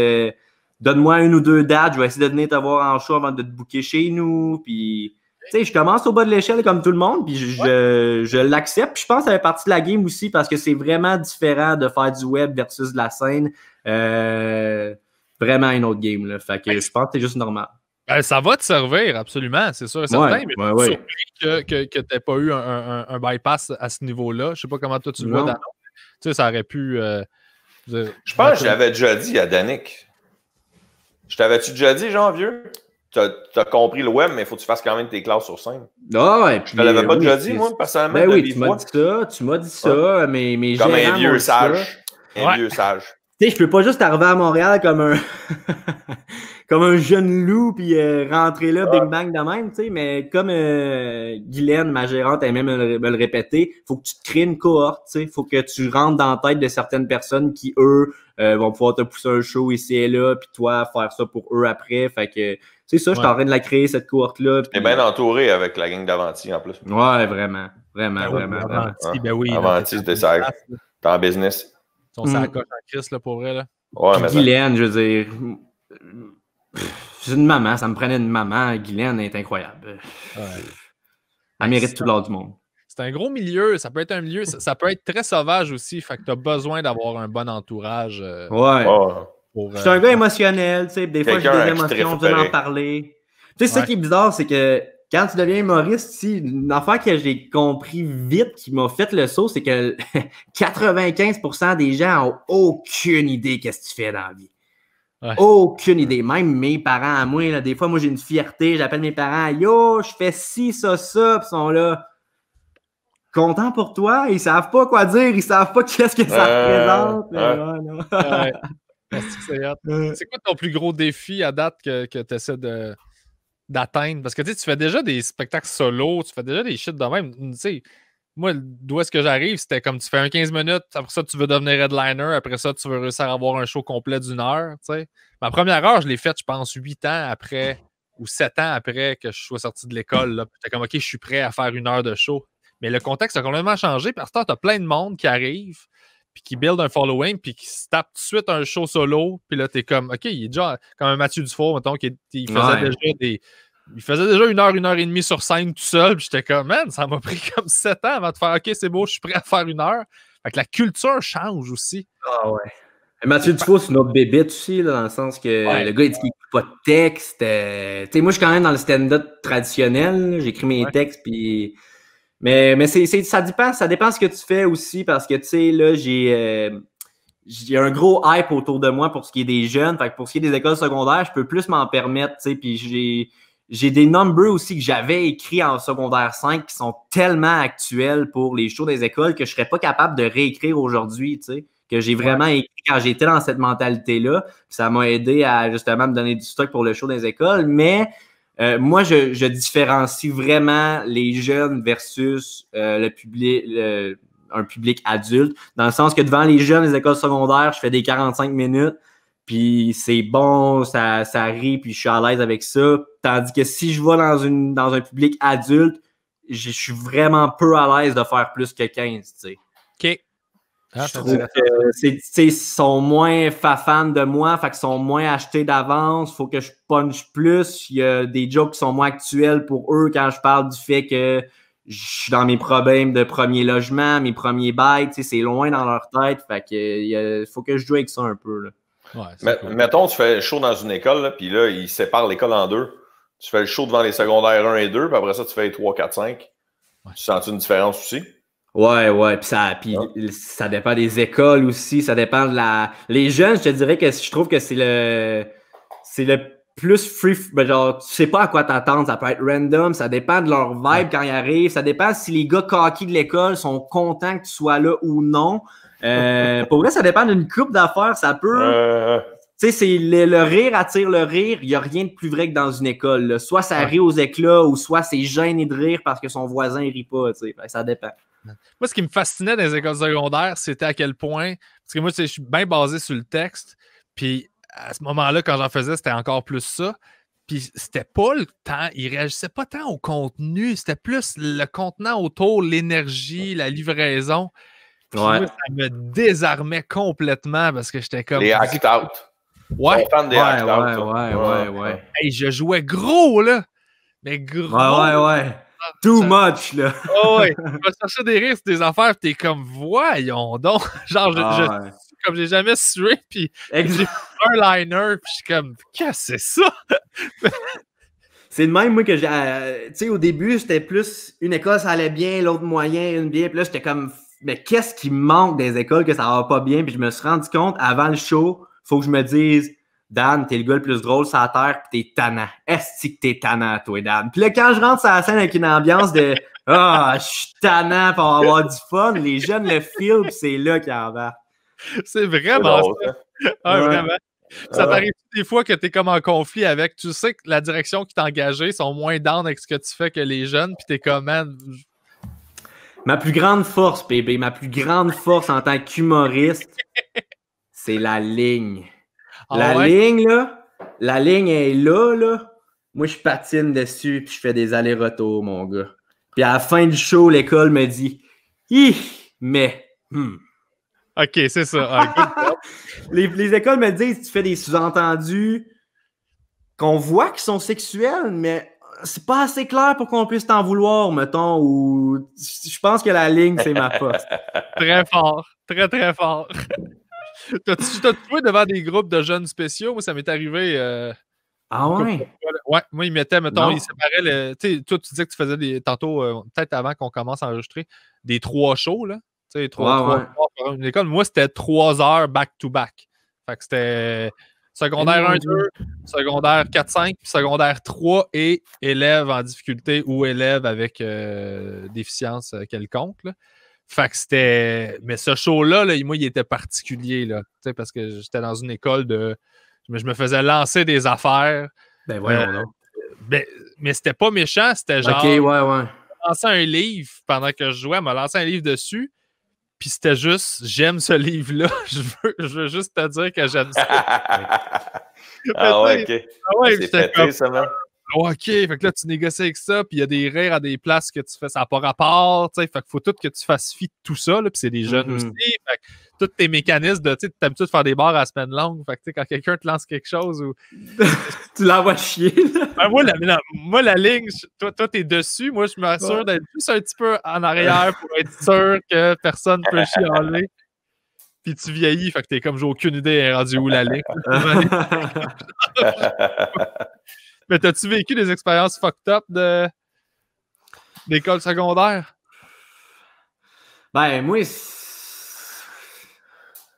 donne-moi 1 ou 2 dates, je vais essayer de venir te voir en show avant de te booker chez nous. Puis... Tu sais, je commence au bas de l'échelle comme tout le monde, puis je l'accepte. Puis je pense que ça fait partie de la game aussi parce que c'est vraiment différent de faire du web versus de la scène. Vraiment une autre game, là. Fait que je pense que c'est juste normal. Ben, ça va te servir, absolument, c'est sûr et certain. Mais je suis surpris que tu n'aies pas eu un bypass à ce niveau-là. Je sais pas comment toi tu le vois, Dano. Tu sais, ça aurait pu... je pense que je l'avais déjà dit à Danick. Je t'avais-tu déjà dit, Jean Vieux? T'as compris le web, mais il faut que tu fasses quand même tes classes sur scène. Ah ouais, puis je te l'avais pas déjà dit, moi, personnellement. Ben oui, tu m'as dit ça, mais comme un vieux sage. Un vieux sage. Tu sais, je peux pas juste arriver à Montréal comme un comme un jeune loup, puis rentrer là, bing bang de même, tu sais. Mais comme Guylaine, ma gérante, elle aime me le répéter, faut que tu te crées une cohorte, tu sais. Faut que tu rentres dans la tête de certaines personnes qui, eux, vont pouvoir te pousser un show ici et là, puis toi, faire ça pour eux après. Fait que, c'est ça, je suis en train de la créer, cette cohorte-là. T'es bien entouré avec la gang d'Avanti, en plus. Ouais, vraiment. Vraiment. Avanti, ben oui. Avanti, t'es en business. Ils sont sur la coche en crise, là, pour vrai, là. Ouais, mais Guylaine, je veux dire... C'est une maman, ça me prenait une maman. Guylaine est incroyable. Ouais. Elle mérite tout l'or du monde. C'est un gros milieu, ça peut être un milieu, ça peut être très sauvage aussi, fait que tu as besoin d'avoir un bon entourage. Je suis un gars émotionnel, tu sais, des fois j'ai des émotions, je veux en parler. Tu sais, ce qui est bizarre, c'est que quand tu deviens humoriste, une affaire que j'ai compris vite qui m'a fait le saut, c'est que 95% des gens ont aucune idée qu'est-ce que tu fais dans la vie. Ouais. Aucune idée. Même mes parents à moi, là, des fois, moi, j'ai une fierté. J'appelle mes parents, yo, je fais ci, ça, puis ils sont là. Contents pour toi. Ils savent pas quoi dire. Ils savent pas qu'est-ce que ça représente. C'est quoi ton plus gros défi à date que tu essaies d'atteindre? Parce que tu fais déjà des spectacles solo, tu fais déjà des shit de même. Tu sais, moi, d'où est-ce que j'arrive, c'était comme tu fais un 15 minutes, après ça, tu veux devenir headliner, après ça, tu veux réussir à avoir un show complet d'1 heure. T'sais. Ma première heure, je l'ai faite, je pense, 8 ans après ou 7 ans après que je sois sorti de l'école. J'étais comme, OK, je suis prêt à faire 1 heure de show. Mais le contexte a complètement changé parce que tu as plein de monde qui arrive, puis qui build un following, puis qui se tape tout de suite un show solo, puis là, t'es comme, OK, il est déjà comme un Mathieu Dufour, mettons, il faisait déjà 1 heure, 1 heure et demie sur scène tout seul, puis j'étais comme, man, ça m'a pris comme 7 ans avant de faire, OK, c'est beau, je suis prêt à faire 1 heure. Fait que la culture change aussi. Ah ouais. Mathieu Dufour, c'est une autre bébête aussi, là, dans le sens que le gars, il dit qu'il n'écoute pas de texte. Tu sais, moi, je suis quand même dans le stand-up traditionnel. J'écris mes textes, puis... Mais ça dépend de ce que tu fais aussi, parce que, tu sais, là, j'ai un gros hype autour de moi pour ce qui est des jeunes. Fait que pour ce qui est des écoles secondaires, je peux plus m'en permettre, tu sais, puis j'ai des numbers aussi que j'avais écrits en secondaire 5 qui sont tellement actuels pour les shows des écoles que je serais pas capable de réécrire aujourd'hui, tu sais, que j'ai vraiment écrit quand j'étais dans cette mentalité-là. Ça m'a aidé à, justement, me donner du stock pour le show des écoles, mais... moi, je différencie vraiment les jeunes versus le public, un public adulte, dans le sens que devant les jeunes, les écoles secondaires, je fais des 45 minutes, puis c'est bon, ça rit, puis je suis à l'aise avec ça. Tandis que si je vais dans un public adulte, je suis vraiment peu à l'aise de faire plus que 15, tu sais. OK. Je trouve que ils sont moins fans de moi, fait qu'ils sont moins achetés d'avance. Faut que je punch plus. Il y a des jokes qui sont moins actuels pour eux quand je parle du fait que je suis dans mes problèmes de premier logement, mes premiers bails. C'est loin dans leur tête. Fait que faut que je joue avec ça un peu. Là. Ouais, cool. Mettons, tu fais le show dans une école, puis là, ils séparent l'école en deux. Tu fais le show devant les secondaires 1 et 2, puis après ça, tu fais les 3, 4, 5. Ouais. Tu sens une différence aussi? Ouais, puis ça dépend des écoles aussi, ça dépend de les jeunes, je te dirais que je trouve que c'est le plus free, ben genre, tu sais pas à quoi t'attendre, ça peut être random, ça dépend de leur vibe quand ils arrivent, ça dépend si les gars coquis de l'école sont contents que tu sois là ou non. Pour vrai, ça dépend d'une couple d'affaires, ça peut... Tu sais, c'est le rire attire le rire, il n'y a rien de plus vrai que dans une école. Là. Soit ça rit aux éclats, ou soit c'est gêné de rire parce que son voisin ne rit pas, tu sais, ça dépend. Moi, ce qui me fascinait dans les écoles secondaires, c'était à quel point, parce que moi, je suis bien basé sur le texte, puis à ce moment-là, quand j'en faisais, c'était encore plus ça. Puis c'était pas le temps, il réagissait pas tant au contenu, c'était plus le contenant autour, l'énergie, la livraison. Puis moi, ça me désarmait complètement parce que j'étais comme... Les act-out. Ouais. Ouais. Hey, je jouais gros, là. Mais gros. Ouais. Too much, là. Oh, ouais. Tu vas chercher des risques, des affaires, pis t'es comme, voyons donc. Genre, comme j'ai jamais sué, pis j'ai un liner, pis je suis comme, qu'est-ce que c'est ça? C'est de même, moi, que j'ai. Tu sais, au début, c'était plus une école, ça allait bien, l'autre moyen, une bien, pis là, j'étais comme, mais qu'est-ce qui me manque des écoles que ça va pas bien? Puis je me suis rendu compte, avant le show, faut que je me dise, Dan, t'es le gars le plus drôle sur la terre, pis t'es tannant. Est-ce que t'es tannant, toi, Dan? Puis là, quand je rentre sur la scène avec une ambiance de « Ah, je suis tannant pour avoir du fun », les jeunes le feel, pis c'est là qu'ils en va. C'est vraiment ça. Ouais. Vraiment. Ça t'arrive des fois que t'es comme en conflit avec, tu sais que la direction qui t'a engagé sont moins down avec ce que tu fais que les jeunes, puis t'es comme, man... Ma plus grande force, bébé, ma plus grande force en tant qu'humoriste, c'est la ligne. Ligne, là, la ligne est là, là. Moi, je patine dessus, puis je fais des allers-retours, mon gars. Puis à la fin du show, l'école me dit « OK, c'est ça. Les écoles me disent, tu fais des sous-entendus qu'on voit qui sont sexuels, mais c'est pas assez clair pour qu'on puisse t'en vouloir, mettons, ou je pense que la ligne, c'est ma force. Très fort. Très, très fort. T'as-tu trouvé devant des groupes de jeunes spéciaux? Moi, ça m'est arrivé... Ah ouais? Ouais, moi, ils mettaient, mettons, ils séparaient le... Tu sais, toi, tu disais que tu faisais des... Tantôt, peut-être avant qu'on commence à enregistrer, des 3 shows, là. Tu sais, 3 pour une école. Moi, c'était 3 heures back-to-back. Fait que c'était secondaire 1-2, secondaire 4-5, puis secondaire 3 et élèves en difficulté ou élèves avec déficience quelconque, là. Fait que c'était... Mais ce show-là, là, moi, il était particulier, là. Tu sais, parce que j'étais dans une école de... Je me faisais lancer des affaires. Ben voyons donc. Mais c'était pas méchant, c'était genre... OK, ouais. m'a lancé un livre pendant que je jouais, elle m'a lancé un livre dessus, puis c'était juste, j'aime ce livre-là, je veux juste te dire que j'aime ça. Ah ouais, OK. Ah ouais, c'est pété, comme... ça, man. OK, fait que là, tu négocies avec ça, puis il y a des rires à des places que tu fais, ça n'a pas rapport, tu sais, fait qu'il faut tout que tu fasses fi de tout ça, là, puis c'est des jeunes aussi, fait que tous tes mécanismes de, tu sais, t'as l'habitude de faire des bars à la semaine longue, fait que, tu sais, quand quelqu'un te lance quelque chose ou... tu l'envoies chier, là. Ben, moi, la ligne, toi, t'es dessus, moi, je m'assure d'être juste un petit peu en arrière pour être sûr que personne ne peut chialer. Puis tu vieillis, fait que t'es comme, j'ai aucune idée, elle est rendue où la ligne. Mais t'as-tu vécu des expériences fucked up d'école secondaire? Ben, moi,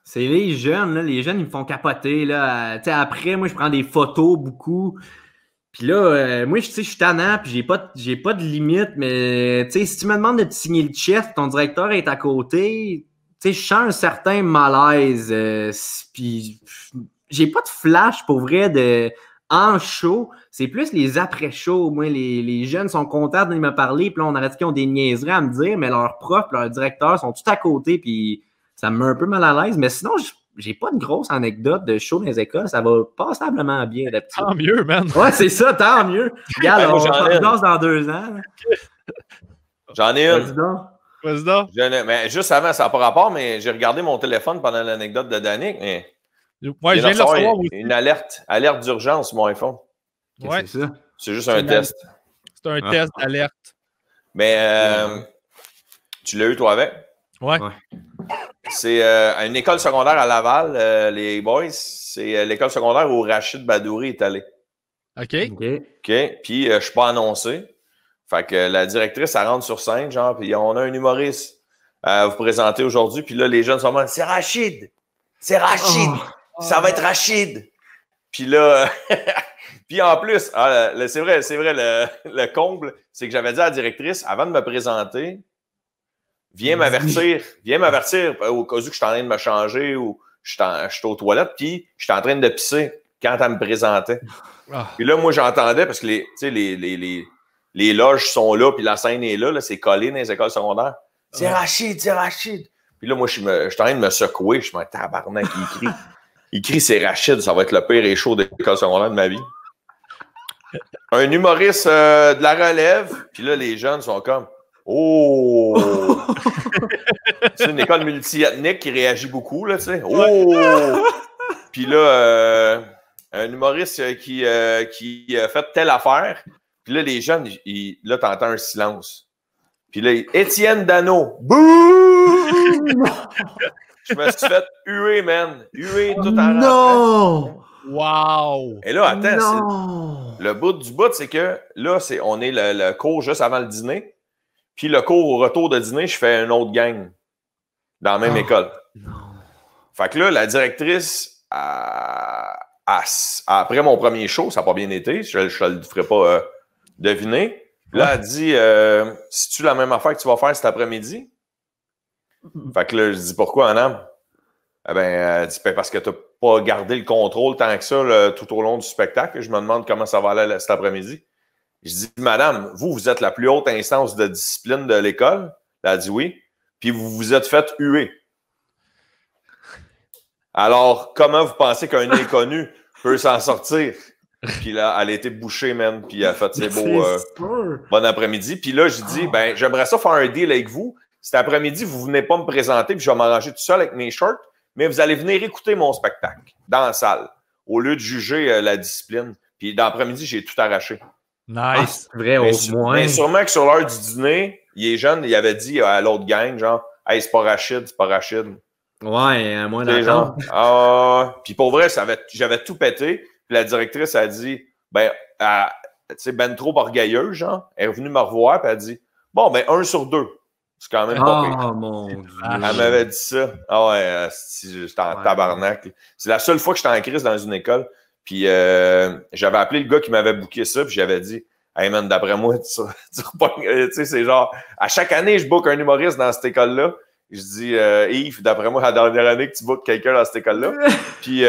c'est les jeunes, là. Les jeunes, ils me font capoter, là. Tu sais, après, moi, je prends des photos beaucoup. Puis là, moi, je suis tannant, puis j'ai pas de limite, mais, tu sais, si tu me demandes de te signer le chef, ton directeur est à côté, tu sais, je sens un certain malaise. Puis j'ai pas de flash, pour vrai, en show, c'est plus les après-shows. Moi, les jeunes sont contents de me parler, puis là, on arrête qu'ils ont des niaiseries à me dire, mais leurs profs, leurs directeurs sont tout à côté, puis ça me met un peu mal à l'aise. Mais sinon, j'ai pas de grosse anecdote de show dans les écoles. Ça va passablement bien, d'habitude. Tant mieux, man. Ouais, c'est ça, tant mieux. Regarde, on se danse dans 2 ans. J'en ai une. Vas-y donc. Mais juste avant, ça n'a pas rapport, mais j'ai regardé mon téléphone pendant l'anecdote de Danick, mais... Ouais, je viens de le recevoir aussi. Une alerte d'urgence sur mon iPhone. Ouais. C'est ça. C'est juste un test. C'est un test d'alerte. Mais tu l'as eu, toi, avec? Ouais. C'est une école secondaire à Laval, les boys. C'est l'école secondaire où Rachid Badouri est allé. OK. Puis je suis pas annoncé. Fait que la directrice, elle rentre sur scène, genre, puis on a un humoriste à vous présenter aujourd'hui. Puis là, les jeunes sont là, c'est Rachid! C'est Rachid! Ça va être Rachid! Puis là, puis en plus, c'est vrai, le comble, c'est que j'avais dit à la directrice, avant de me présenter, viens m'avertir au cas où je suis en train de me changer ou je suis aux toilettes, puis je suis en train de pisser quand elle me présentait. Puis là, moi, j'entendais, parce que les loges sont là, puis la scène est là, c'est collé dans les écoles secondaires. C'est Rachid, c'est Rachid! Puis là, moi, je suis en train de me secouer, je me dis, tabarnak, il crie c'est Rachid, ça va être le pire et chaud de l'école secondaire de ma vie. Un humoriste de la relève, puis là, les jeunes sont comme oh! C'est une école multi-ethnique qui réagit beaucoup, là, tu sais. Oh! Puis là, un humoriste qui a fait telle affaire, puis là, les jeunes, là, t'entends un silence. Puis là, Étienne Dano, boum! Je me suis fait huer, man. Huer tout en Non! Wow! Et là, attends, le bout du bout, c'est que là, on est le cours juste avant le dîner. Puis le cours au retour de dîner, je fais une autre gang dans la même école. Non. Fait que là, la directrice, après mon premier show, ça n'a pas bien été, je ne le ferai pas deviner. Là, elle dit, c'est-tu la même affaire que tu vas faire cet après-midi? Fait que là, je dis, pourquoi, Anam? Eh ben, elle dit, parce que pas gardé le contrôle tant que ça tout au long du spectacle. Je me demande comment ça va aller cet après-midi. Je dis, madame, vous êtes la plus haute instance de discipline de l'école. Elle a dit oui. Puis vous vous êtes fait huer. Alors, comment vous pensez qu'un inconnu peut s'en sortir? Puis là, elle a été bouchée, man. Puis elle a fait ses beaux bon après-midi. Puis là, j'ai dit, ben, j'aimerais ça faire un deal avec vous. Cet après-midi, vous venez pas me présenter, puis je vais m'arranger tout seul avec mes shorts, mais vous allez venir écouter mon spectacle dans la salle, au lieu de juger la discipline. Puis dans l'après-midi, j'ai tout arraché. Nice. Vrai, au moins. Mais sûrement que sur l'heure du dîner, il est jeune, il avait dit à l'autre gang, genre, hey, c'est pas Rachid, c'est pas Rachid. Ouais, moi, d'accord. Puis pour vrai, j'avais tout pété. Puis la directrice a dit, ben, tu sais, ben trop orgueilleuse, genre. Elle est venue me revoir, puis elle a dit, bon, ben, 1 sur 2. C'est quand même pas pire. Oh, mon Dieu. Elle m'avait dit ça. Ah ouais, j'étais en tabarnak. C'est la seule fois que j'étais en crise dans une école. Puis j'avais appelé le gars qui m'avait booké ça, puis j'avais dit, hey man, d'après moi, tu sais, c'est genre, à chaque année, je book un humoriste dans cette école-là. Je dis, Yves, d'après moi, la dernière année que tu bookes quelqu'un dans cette école-là. Puis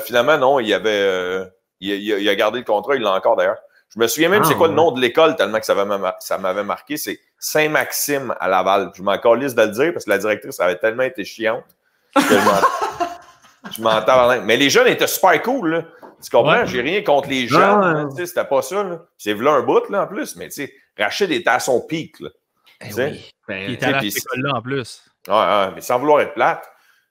finalement, non, il a gardé le contrat, il l'a encore d'ailleurs. Je me souviens même c'est quoi le nom de l'école tellement que ça m'avait marqué. C'est Saint-Maxime à Laval. Je m'en calisse de le dire parce que la directrice avait tellement été chiante que je m'en tabarnak. Mais les jeunes étaient super cool, là. Tu comprends? Ouais. J'ai rien contre les jeunes. Ouais. C'était pas ça. Là. C'est v'là un bout là, en plus. Mais tu sais, Rachid était à son pic. Là. Oui. Il était à cette école-là en plus. Ouais, mais sans vouloir être plate,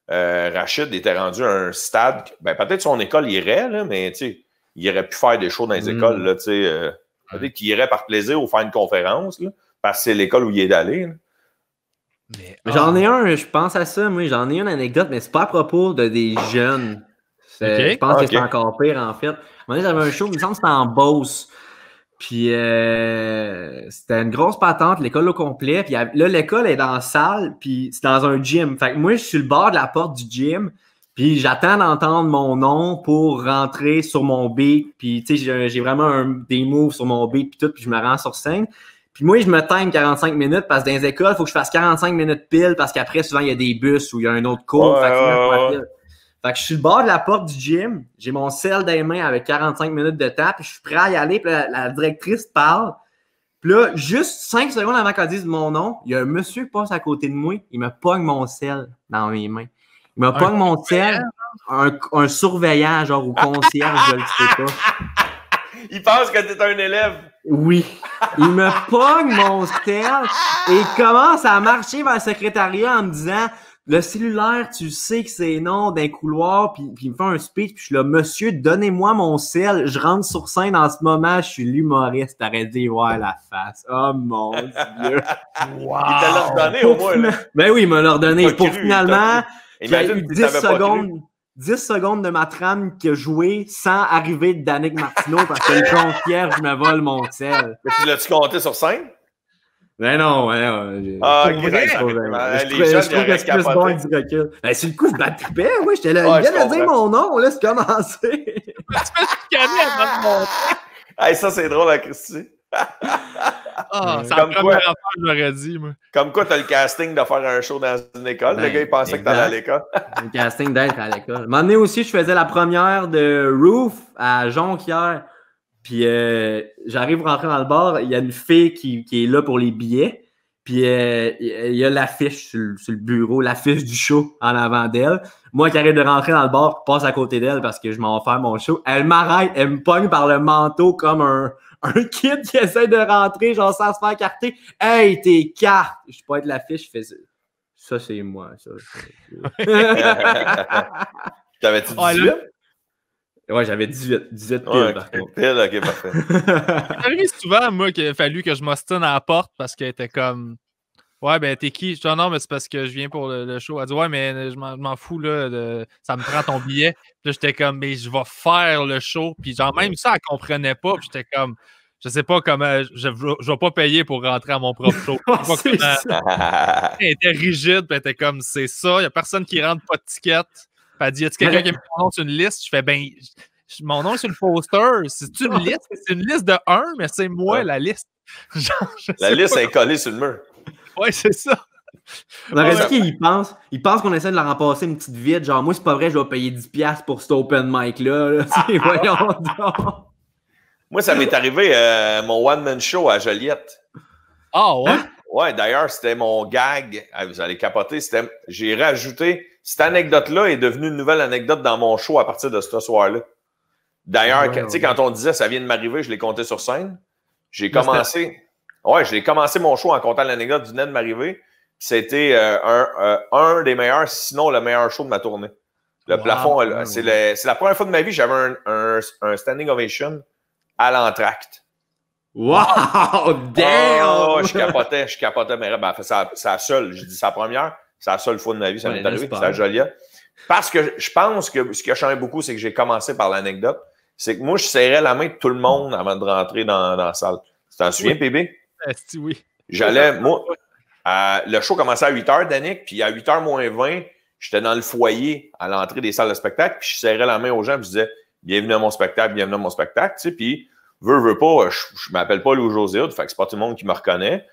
Rachid était rendu à un stade. Ben, peut-être son école irait, là, mais tu sais, il aurait pu faire des shows dans les écoles. Là, peut-être qu'il irait par plaisir ou faire une conférence, là, parce que c'est l'école où il est allé. Mais, j'en ai un, je pense à ça, moi. J'en ai une anecdote, mais c'est pas à propos de des jeunes. Je pense que c'est encore pire, en fait. À un moment donné, j'avais un show, il me semble que c'était en Beauce. Puis c'était une grosse patente, l'école au complet. Puis là, l'école est dans la salle, puis c'est dans un gym. Fait que moi, je suis sur le bord de la porte du gym, puis j'attends d'entendre mon nom pour rentrer sur mon beat. Puis tu sais, j'ai vraiment des moves sur mon beat, puis tout, puis je me rends sur scène. Puis moi, je me time 45 minutes parce que dans les écoles, il faut que je fasse 45 minutes pile parce qu'après, souvent, il y a des bus ou il y a un autre cours. Fait que je suis le bord de la porte du gym, j'ai mon sel dans les mains avec 45 minutes de temps, puis je suis prêt à y aller, puis la directrice parle. Puis là, juste 5 secondes avant qu'elle dise mon nom, il y a un monsieur qui passe à côté de moi, il me pogne mon sel dans mes mains. Il me pogne mon sel, un surveillant, genre, ou concierge, je le sais pas. Il pense que t'es un élève. Oui. Il me pogne mon sel et il commence à marcher vers le secrétariat en me disant... Le cellulaire, tu sais que c'est non d'un couloir, puis il me fait un speech, puis je suis là, monsieur, donnez-moi mon sel, je rentre sur scène en ce moment, je suis l'humoriste, t'aurais dit, ouais, la face. Oh mon Dieu. Wow. Il t'a l'ordonné au moins, là. Ben oui, il m'a l'ordonné. Pour finalement, j'ai eu 10 secondes de ma trame qui a joué sans arriver de Danick Martineau parce que le concierge me vole mon sel. Mais tu l'as-tu compté sur scène? Ben non, les jeunes, je trouve que c'est plus bon avec du recul. Ben, sur le coup, je battrippais, oui, j'étais là. Il vient de dire mon nom, on laisse commencer. Tu me chicaner avant de monter. Hey, ça, c'est drôle à Christy. C'est la première affaire que j'aurais dit, moi. Comme quoi, t'as le casting de faire un show dans une école. Le gars, il pensait que t'allais à l'école. Le casting d'être à l'école. À un moment donné aussi, je faisais la première de Roof à Jonquière. Puis j'arrive à rentrer dans le bar, il y a une fille qui est là pour les billets. Puis il y a l'affiche sur le bureau, l'affiche du show en avant d'elle. Moi qui arrête de rentrer dans le bar, je passe à côté d'elle parce que je m'en vais faire mon show. Elle m'arrête, elle me pogne par le manteau comme un kid qui essaie de rentrer, genre sans se faire carter. Hey, tes cartes! Je peux pas être l'affiche, je fais ça. Ça, c'est moi, ça. T'avais-tu 18? Ouais, j'avais 18 piles, par contre. Pile, ok, parfait. C'est arrivé souvent, moi, qu'il a fallu que je m'ostine à la porte parce qu'elle était comme ouais, ben, t'es qui? Je dis non, mais c'est parce que je viens pour le show. Elle dit ouais, mais je m'en fous, là, ça me prend ton billet. Puis là, j'étais comme, mais je vais faire le show. Puis genre, même ça, elle comprenait pas. Puis j'étais comme, je sais pas comment, je vais pas payer pour rentrer à mon propre show. Elle était rigide, puis elle était comme, c'est ça, il y a personne qui rentre, pas de ticket. Elle dit, y a-t-il quelqu'un qui a mis mon nom sur une liste? Je fais, ben, mon nom est sur le poster. C'est une liste? C'est une liste de 1, mais c'est moi la liste. La liste est collée sur le mur. Ouais, c'est ça. On aurait dit qu'il pense. Il pense qu'on essaie de la remplacer une petite vide. Genre, moi, c'est pas vrai, je vais payer 10$ pour cet open mic-là. Voyons donc. Moi, ça m'est arrivé mon one-man show à Joliette. Ah ouais? Ouais, d'ailleurs, c'était mon gag. Vous allez capoter. J'ai rajouté. Cette anecdote-là est devenue une nouvelle anecdote dans mon show à partir de ce soir-là. D'ailleurs, tu sais, quand on disait ça vient de m'arriver, je l'ai compté sur scène. J'ai commencé mon show en comptant l'anecdote du venait de m'arriver. C'était un des meilleurs, sinon le meilleur show de ma tournée. Le plafond, c'est la première fois de ma vie que j'avais un standing ovation à l'entracte. Wow! Damn! Oh, je capotais. Mais c'est la seule, je dis c'est la première, c'est la seule fois de ma vie, ça m'est arrivé, c'est à Joliette. Parce que je pense que ce qui a changé beaucoup, c'est que j'ai commencé par l'anecdote. C'est que moi, je serrais la main de tout le monde avant de rentrer dans la salle. Tu t'en souviens, PB? Oui. J'allais, moi, le show commençait à 8h, Danick, puis à 8h moins 20, j'étais dans le foyer à l'entrée des salles de spectacle, puis je serrais la main aux gens, puis je disais « Bienvenue à mon spectacle, bienvenue à mon spectacle », tu sais, puis veux pas, je m'appelle pas Louis José Hood, fait que c'est pas tout le monde qui me reconnaît.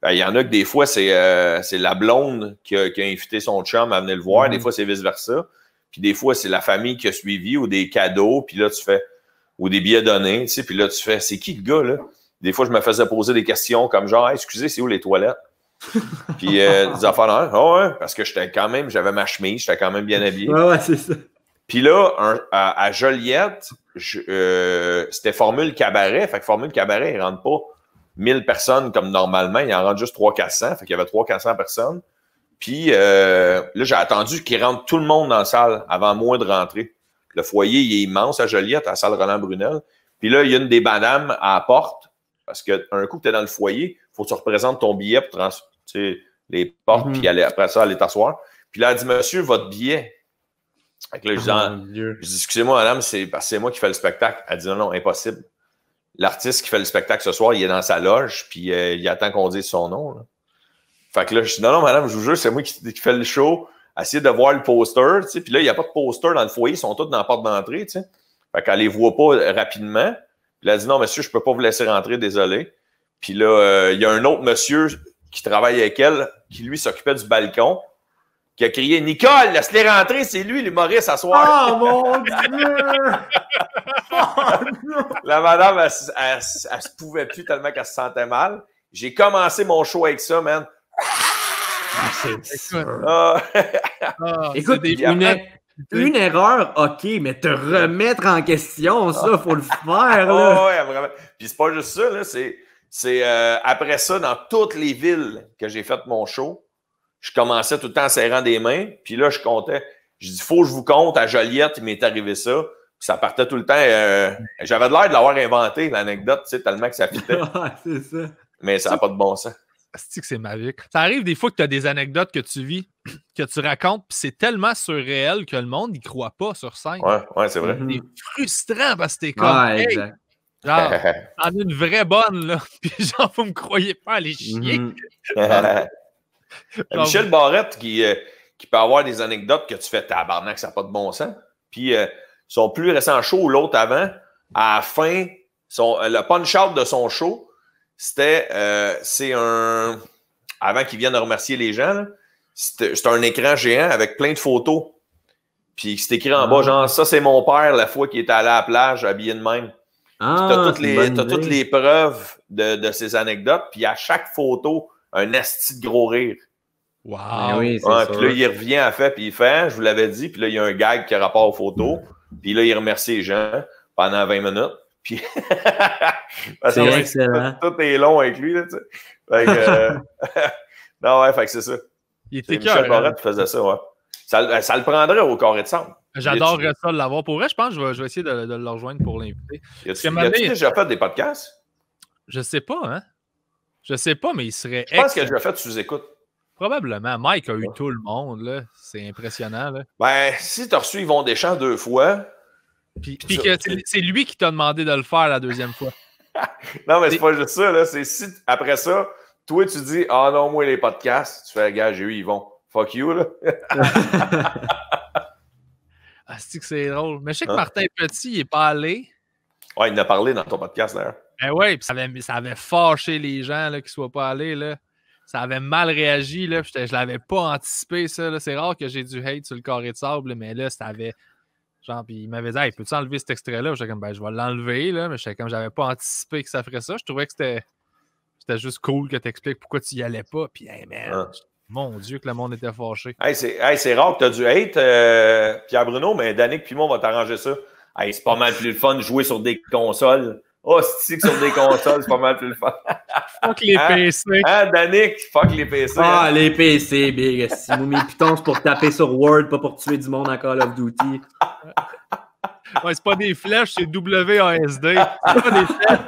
Il y en a que des fois, c'est la blonde qui a invité son chum à venir le voir, des fois, c'est vice-versa, puis des fois, c'est la famille qui a suivi ou des cadeaux, puis là, tu fais, ou des billets donnés, tu sais, puis là, tu fais « C'est qui le gars, là? » Des fois, je me faisais poser des questions comme genre hey, « Excusez, c'est où les toilettes? » Puis des affaires là, ouais, parce que j'avais ma chemise, j'étais quand même bien habillé. Ouais, c'est ça. Puis là, à Joliette, c'était Formule Cabaret. Fait que Formule Cabaret, il ne rentre pas 1000 personnes comme normalement. Il en rentre juste 300-400. Fait qu'il y avait 300-400 personnes. Puis là, j'ai attendu qu'il rentre tout le monde dans la salle avant moi de rentrer. Le foyer, il est immense à Joliette, à la salle Roland Brunel. Puis là, il y a une des madames à la porte. Parce qu'un coup que tu es dans le foyer, il faut que tu représentes ton billet pour les portes, puis après ça, aller t'asseoir. Puis là, elle dit, monsieur, votre billet. Fait que là, je dis, excusez-moi, madame, c'est parce que c'est moi qui fais le spectacle. Elle dit, non, impossible. L'artiste qui fait le spectacle ce soir, il est dans sa loge, puis il attend qu'on dise son nom. Là. Fait que là, je dis, non, madame, je vous jure, c'est moi qui fais le show. Essayez de voir le poster, tu sais. Puis là, il n'y a pas de poster dans le foyer, ils sont tous dans la porte d'entrée, tu sais. Fait qu'elle les voit pas rapidement. Puis elle dit, non, monsieur, je peux pas vous laisser rentrer, désolé. Puis là, il y a un autre monsieur qui travaille avec elle, qui lui s'occupait du balcon, qui a crié « Nicole, laisse-les rentrer, c'est lui l'humoriste à soir. » Oh mon Dieu! La madame, elle se pouvait plus tellement qu'elle se sentait mal. J'ai commencé mon show avec ça, man. Écoute, une erreur, OK, mais te remettre en question, ça, faut le faire. Là. Ouais, vraiment. Puis c'est pas juste ça, là, c'est après ça, dans toutes les villes que j'ai fait mon show, je commençais tout le temps en serrant des mains, puis là, je comptais. Je dis, faut que je vous compte, à Joliette, il m'est arrivé ça. Puis ça partait tout le temps. J'avais l'air de l'avoir inventé, l'anecdote, tu sais, tellement que ça fitait. C'est ça. Mais ça n'a pas de bon sens. C'est que c'est magique. Ça arrive des fois que tu as des anecdotes que tu vis, que tu racontes, puis c'est tellement surréel que le monde n'y croit pas sur scène. Ouais, c'est vrai. C'est frustrant parce que t'es comme, hey, exact. genre, t'en as une vraie bonne, là, puis genre, vous me croyez pas, allez chier. Michel Barrette qui peut avoir des anecdotes que tu fais tabarnak, ça n'a pas de bon sens. Puis son plus récent show, l'autre avant, à la fin, le punch-out de son show, c'est avant qu'il vienne remercier les gens, c'est un écran géant avec plein de photos. Puis c'est écrit en bas, genre, ça c'est mon père la fois qu'il était allé à la plage habillé de même. T'as toutes les preuves de ces anecdotes, puis à chaque photo, un asti de gros rire. Wow! Oui, puis là, il revient à fait, puis il fait, je vous l'avais dit, puis là, il y a un gag qui a rapport aux photos, puis là, il remercie les gens pendant 20 minutes. Puis c'est excellent. Tout est long avec lui, là, tu sais. Fait que, non, ouais, fait que c'est ça. Il était Michel Barrette faisait ça, ouais. Ça le prendrait au Carré de Centre. J'adorerais ça de l'avoir. Pour vrai, je pense que je vais essayer de le rejoindre pour l'inviter. As-tu déjà fait des podcasts? Je sais pas, hein? Je sais pas, mais il serait Je pense qu'il a déjà fait sous-écoute. Probablement. Mike a eu tout le monde, là. C'est impressionnant, là. Ben, si tu as reçu Yvon Deschamps 2 fois... Puis que c'est lui qui t'a demandé de le faire la deuxième fois. Non, mais c'est pas juste ça, là. C'est si, après ça, toi, tu dis « Ah non, moi, les podcasts, tu fais, gars, j'ai eu Yvon. Fuck you, là. » Ah, c'est drôle. Mais je sais que Martin Petit, il n'est pas allé. Ouais, il en a parlé dans ton podcast, d'ailleurs. Ben oui, puis ça avait fâché les gens là, qui ne soient pas allés, là. ça avait mal réagi. Là, je l'avais pas anticipé, ça. C'est rare que j'ai du hate sur le carré de sable, là, mais là, ça avait... Genre, puis il m'avait dit, hey, peux-tu enlever cet extrait-là? J'étais comme, ben, je vais l'enlever, là, mais j'étais comme, j'avais pas anticipé que ça ferait ça. Je trouvais que c'était juste cool que tu expliques pourquoi tu y allais pas. Puis, hey, man, mon Dieu, que le monde était fâché. Hey, c'est rare que tu as du hate, Pierre-Bruno, mais Danick puis moi, on va t'arranger ça. Hey, c'est pas mal plus le fun de jouer sur des consoles. Oh, c'est que sur des consoles, c'est pas mal plus le fun. Fuck les PC. Hein, Danick? Fuck les PC. Ah, les PC, big. Mes pitons, c'est pour taper sur Word, pas pour tuer du monde en Call of Duty. Ouais, c'est pas des flèches, c'est WASD. C'est pas des flèches.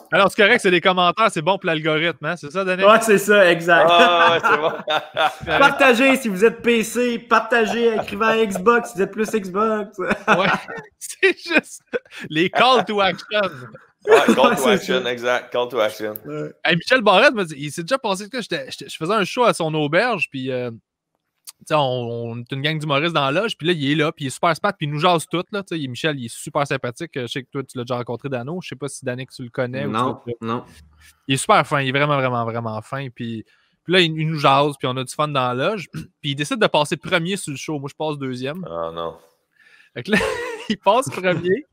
Alors, c'est correct, c'est des commentaires, c'est bon pour l'algorithme, hein? C'est ça, Danick? Ouais, c'est ça, exact. Ah, ouais, c'est bon. Partagez si vous êtes PC, partagez, écrivez Xbox si vous êtes plus Xbox. Ouais, c'est juste les call to action. Ouais, call to action, exact. Call to action. Ouais. Hey, Michel Barrette, il s'est déjà passé que je faisais un show à son auberge, puis on est une gang d'humoristes dans la loge, puis là, il est là, puis il est super smart, puis il nous jase tout. Là, Michel, il est super sympathique. Je sais que toi, tu l'as déjà rencontré, Dano. Je sais pas si Danick, tu le connais. Non, non. Il est super fin, il est vraiment, vraiment, vraiment fin. Puis là, il nous jase, puis on a du fun dans la loge. Puis il décide de passer premier sur le show. Moi, je passe deuxième. Ah non. Fait que là, il passe premier.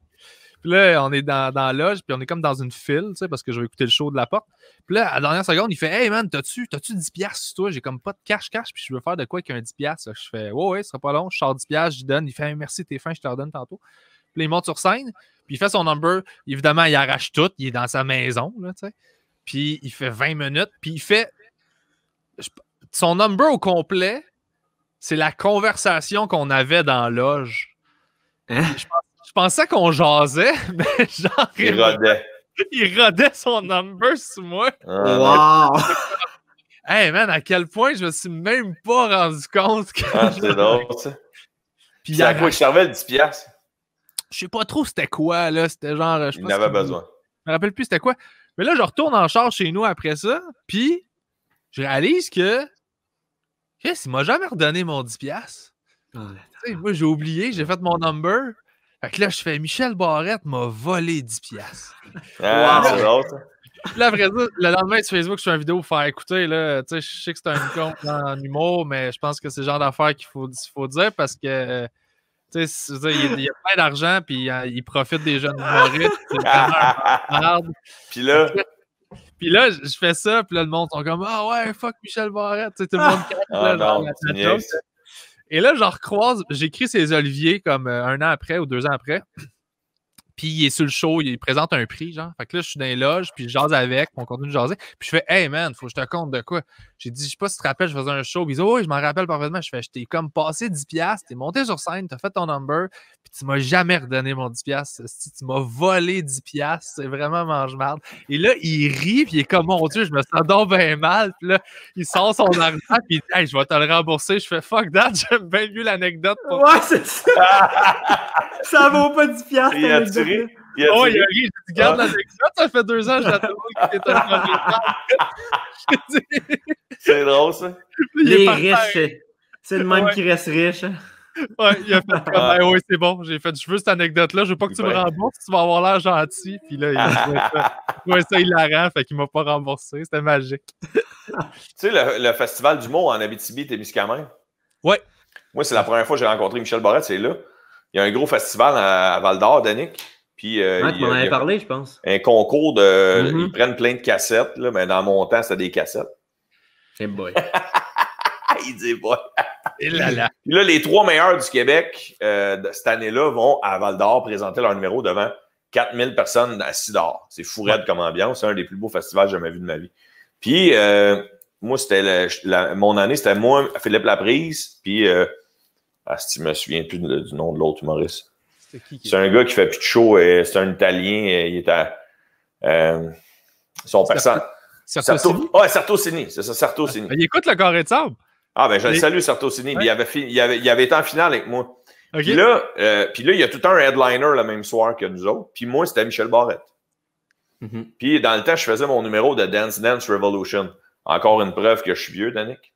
Puis là, on est dans la loge, puis on est comme dans une file, parce que je vais écouter le show de la porte. Puis là, à la dernière seconde, il fait « Hey man, t'as-tu 10$ sur toi? J'ai comme pas de cash, puis je veux faire de quoi avec un 10$? » Je fais « Ouais, ce sera pas long. » Je sors 10$, je lui donne. Il fait hey, « Merci, t'es fin, je te redonne tantôt. » Puis là, il monte sur scène, puis il fait son number. Évidemment, il arrache tout. Il est dans sa maison, là, tu sais. Puis il fait 20 minutes, puis il fait... Son number au complet, c'est la conversation qu'on avait dans la loge. Hein? Je pensais qu'on jasait, mais genre... Il rodait. Il rodait son number sur moi. Wow! Hey man, à quel point je me suis même pas rendu compte que... c'est drôle, ça. Puis c'est à quoi il servait le 10$? Je sais pas trop c'était quoi, là. C'était genre... Il en avait besoin. Je me rappelle plus c'était quoi. Mais là, je retourne en charge chez nous après ça, puis je réalise que... Chris, il m'a jamais redonné mon 10$. Moi, j'ai oublié, j'ai fait mon number... Fait que là, je fais Michel Barrette m'a volé 10$. Ah, wow. C'est drôle, ça. Là, après ça, le lendemain sur Facebook, je fais une vidéo pour faire écouter. Là, je sais que c'est un compte en humour, mais je pense que c'est le genre d'affaire qu'il faut dire parce que il y a plein d'argent puis il profite des jeunes humoristes. C'est vraiment Puis là, je fais ça, puis là, le monde sont comme ah ouais, fuck Michel Barrette. Tout le monde cache. Et là, je recroise, j'écris ses Oliviers comme 1 an après ou 2 ans après. Puis il est sur le show, il présente un prix, genre. Fait que là, je suis dans les loges, puis je jase avec, on continue de jaser. Puis je fais hey man, faut que je te compte de quoi. J'ai dit, je sais pas si tu te rappelles, je faisais un show. Puis il dit, oh, je m'en rappelle parfaitement. Je fais, je t'ai comme passé 10$, t'es monté sur scène, t'as fait ton number, puis tu m'as jamais redonné mon 10$. Tu m'as volé 10$, c'est vraiment mange-marde. Et là, il rit, puis il est comme, mon Dieu, je me sens donc bien mal. Puis là, il sort son argent, puis il dit, hey, je vais te le rembourser. Je fais, fuck that, j'aime bien mieux l'anecdote. Ouais, c'est ça. Ça vaut pas 10$. Il a tiré. Il a ri. J'ai dit, garde l'anecdote, ça fait 2 ans, je l'attends qu'il était un C'est drôle, ça. Les riches, c'est le même qui reste riche. Ouais, il a fait comme, oui, c'est bon, j'ai fait, je veux cette anecdote-là, je veux pas que tu me rembourses, tu vas avoir l'air gentil. Puis là, il a trouvé ça hilarant, fait qu'il m'a pas remboursé, c'était magique. Tu sais, le festival d'humour en Abitibi-Témiscamingue? Ouais. Moi, c'est la première fois que j'ai rencontré Michel Barrette, c'est là. Il y a un gros festival à Val-d'Or, Danick. Puis, tu m'en avais parlé, je pense. Un concours de. Ils prennent plein de cassettes, là, mais dans mon temps, c'était des cassettes. C'est boy. Il dit boy. Et là. Puis là, les 3 meilleurs du Québec de cette année-là vont à Val-d'Or présenter leur numéro devant 4000 personnes assis dehors. C'est fou raide comme ambiance. C'est un des plus beaux festivals que j'ai jamais vu de ma vie. Puis, moi, c'était mon année, c'était moi, Philippe Laprise, puis je me souviens plus du nom de l'autre humoriste. C'est un gars qui fait plus de show, c'est un Italien, il est à son personne. Sartosini? Ouais, Sartosini, c'est ça, Sartosini. Il écoute le carré de sable. Ah, ben je le salue, Sartosini. Ouais. Il avait été en finale avec moi. Okay. Puis là, il y a tout un headliner le même soir que nous autres. Puis moi, c'était Michel Barrette. Puis dans le temps, je faisais mon numéro de Dance Dance Revolution. Encore une preuve que je suis vieux, Danick.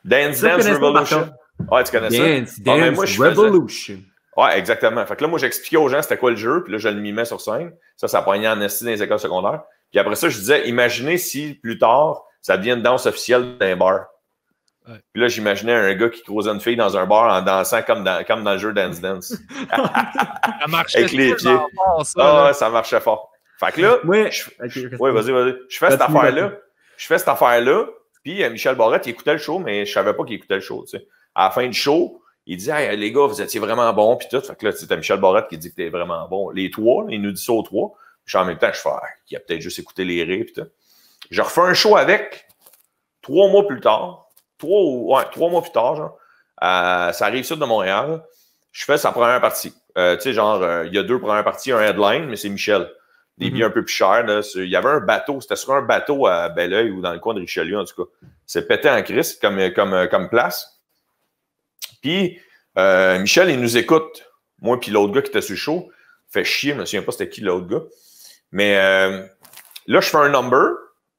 Dance Dance Revolution. Ouais, tu connais Dance, ça? Dance Revolution. Ouais, exactement. Fait que là, moi, j'expliquais aux gens c'était quoi le jeu, puis là, je le mimais sur scène. Ça pognait en esti dans les écoles secondaires. Puis après ça, je disais, imaginez si plus tard, ça devient une danse officielle d'un bar. Ouais. Puis là, j'imaginais un gars qui croisait une fille dans un bar en dansant comme dans le jeu Dance Dance. Ça marchait avec les pieds. Fort, ça, ça marchait fort. Fait que là, oui, vas-y. Je fais cette affaire-là. Puis Michel Barrette, il écoutait le show, mais je savais pas qu'il écoutait le show. Tu sais. À la fin du show, il dit hey, les gars, vous étiez vraiment bons. Puis tout. Fait que là, c'était Michel Barrette qui dit que t'es vraiment bon. Les trois, il nous dit ça aux trois. Puis en même temps, je fais qu'il a peut-être juste écouté les rires. Puis tout. Je refais un show avec 3 mois plus tard. 3 mois plus tard, genre. Ça arrive sud de Montréal. Je fais sa première partie. Tu sais, genre, il y a 2 premières parties, un headline, mais c'est Michel. Des billets un peu plus chers. Là. Il y avait un bateau, c'était sur un bateau à Belleuil ou dans le coin de Richelieu, en tout cas. C'est pété en crise comme place. Puis, Michel, il nous écoute. Moi, puis l'autre gars qui était sur le show, fait chier, je me souviens pas c'était qui l'autre gars. Mais là, je fais un number,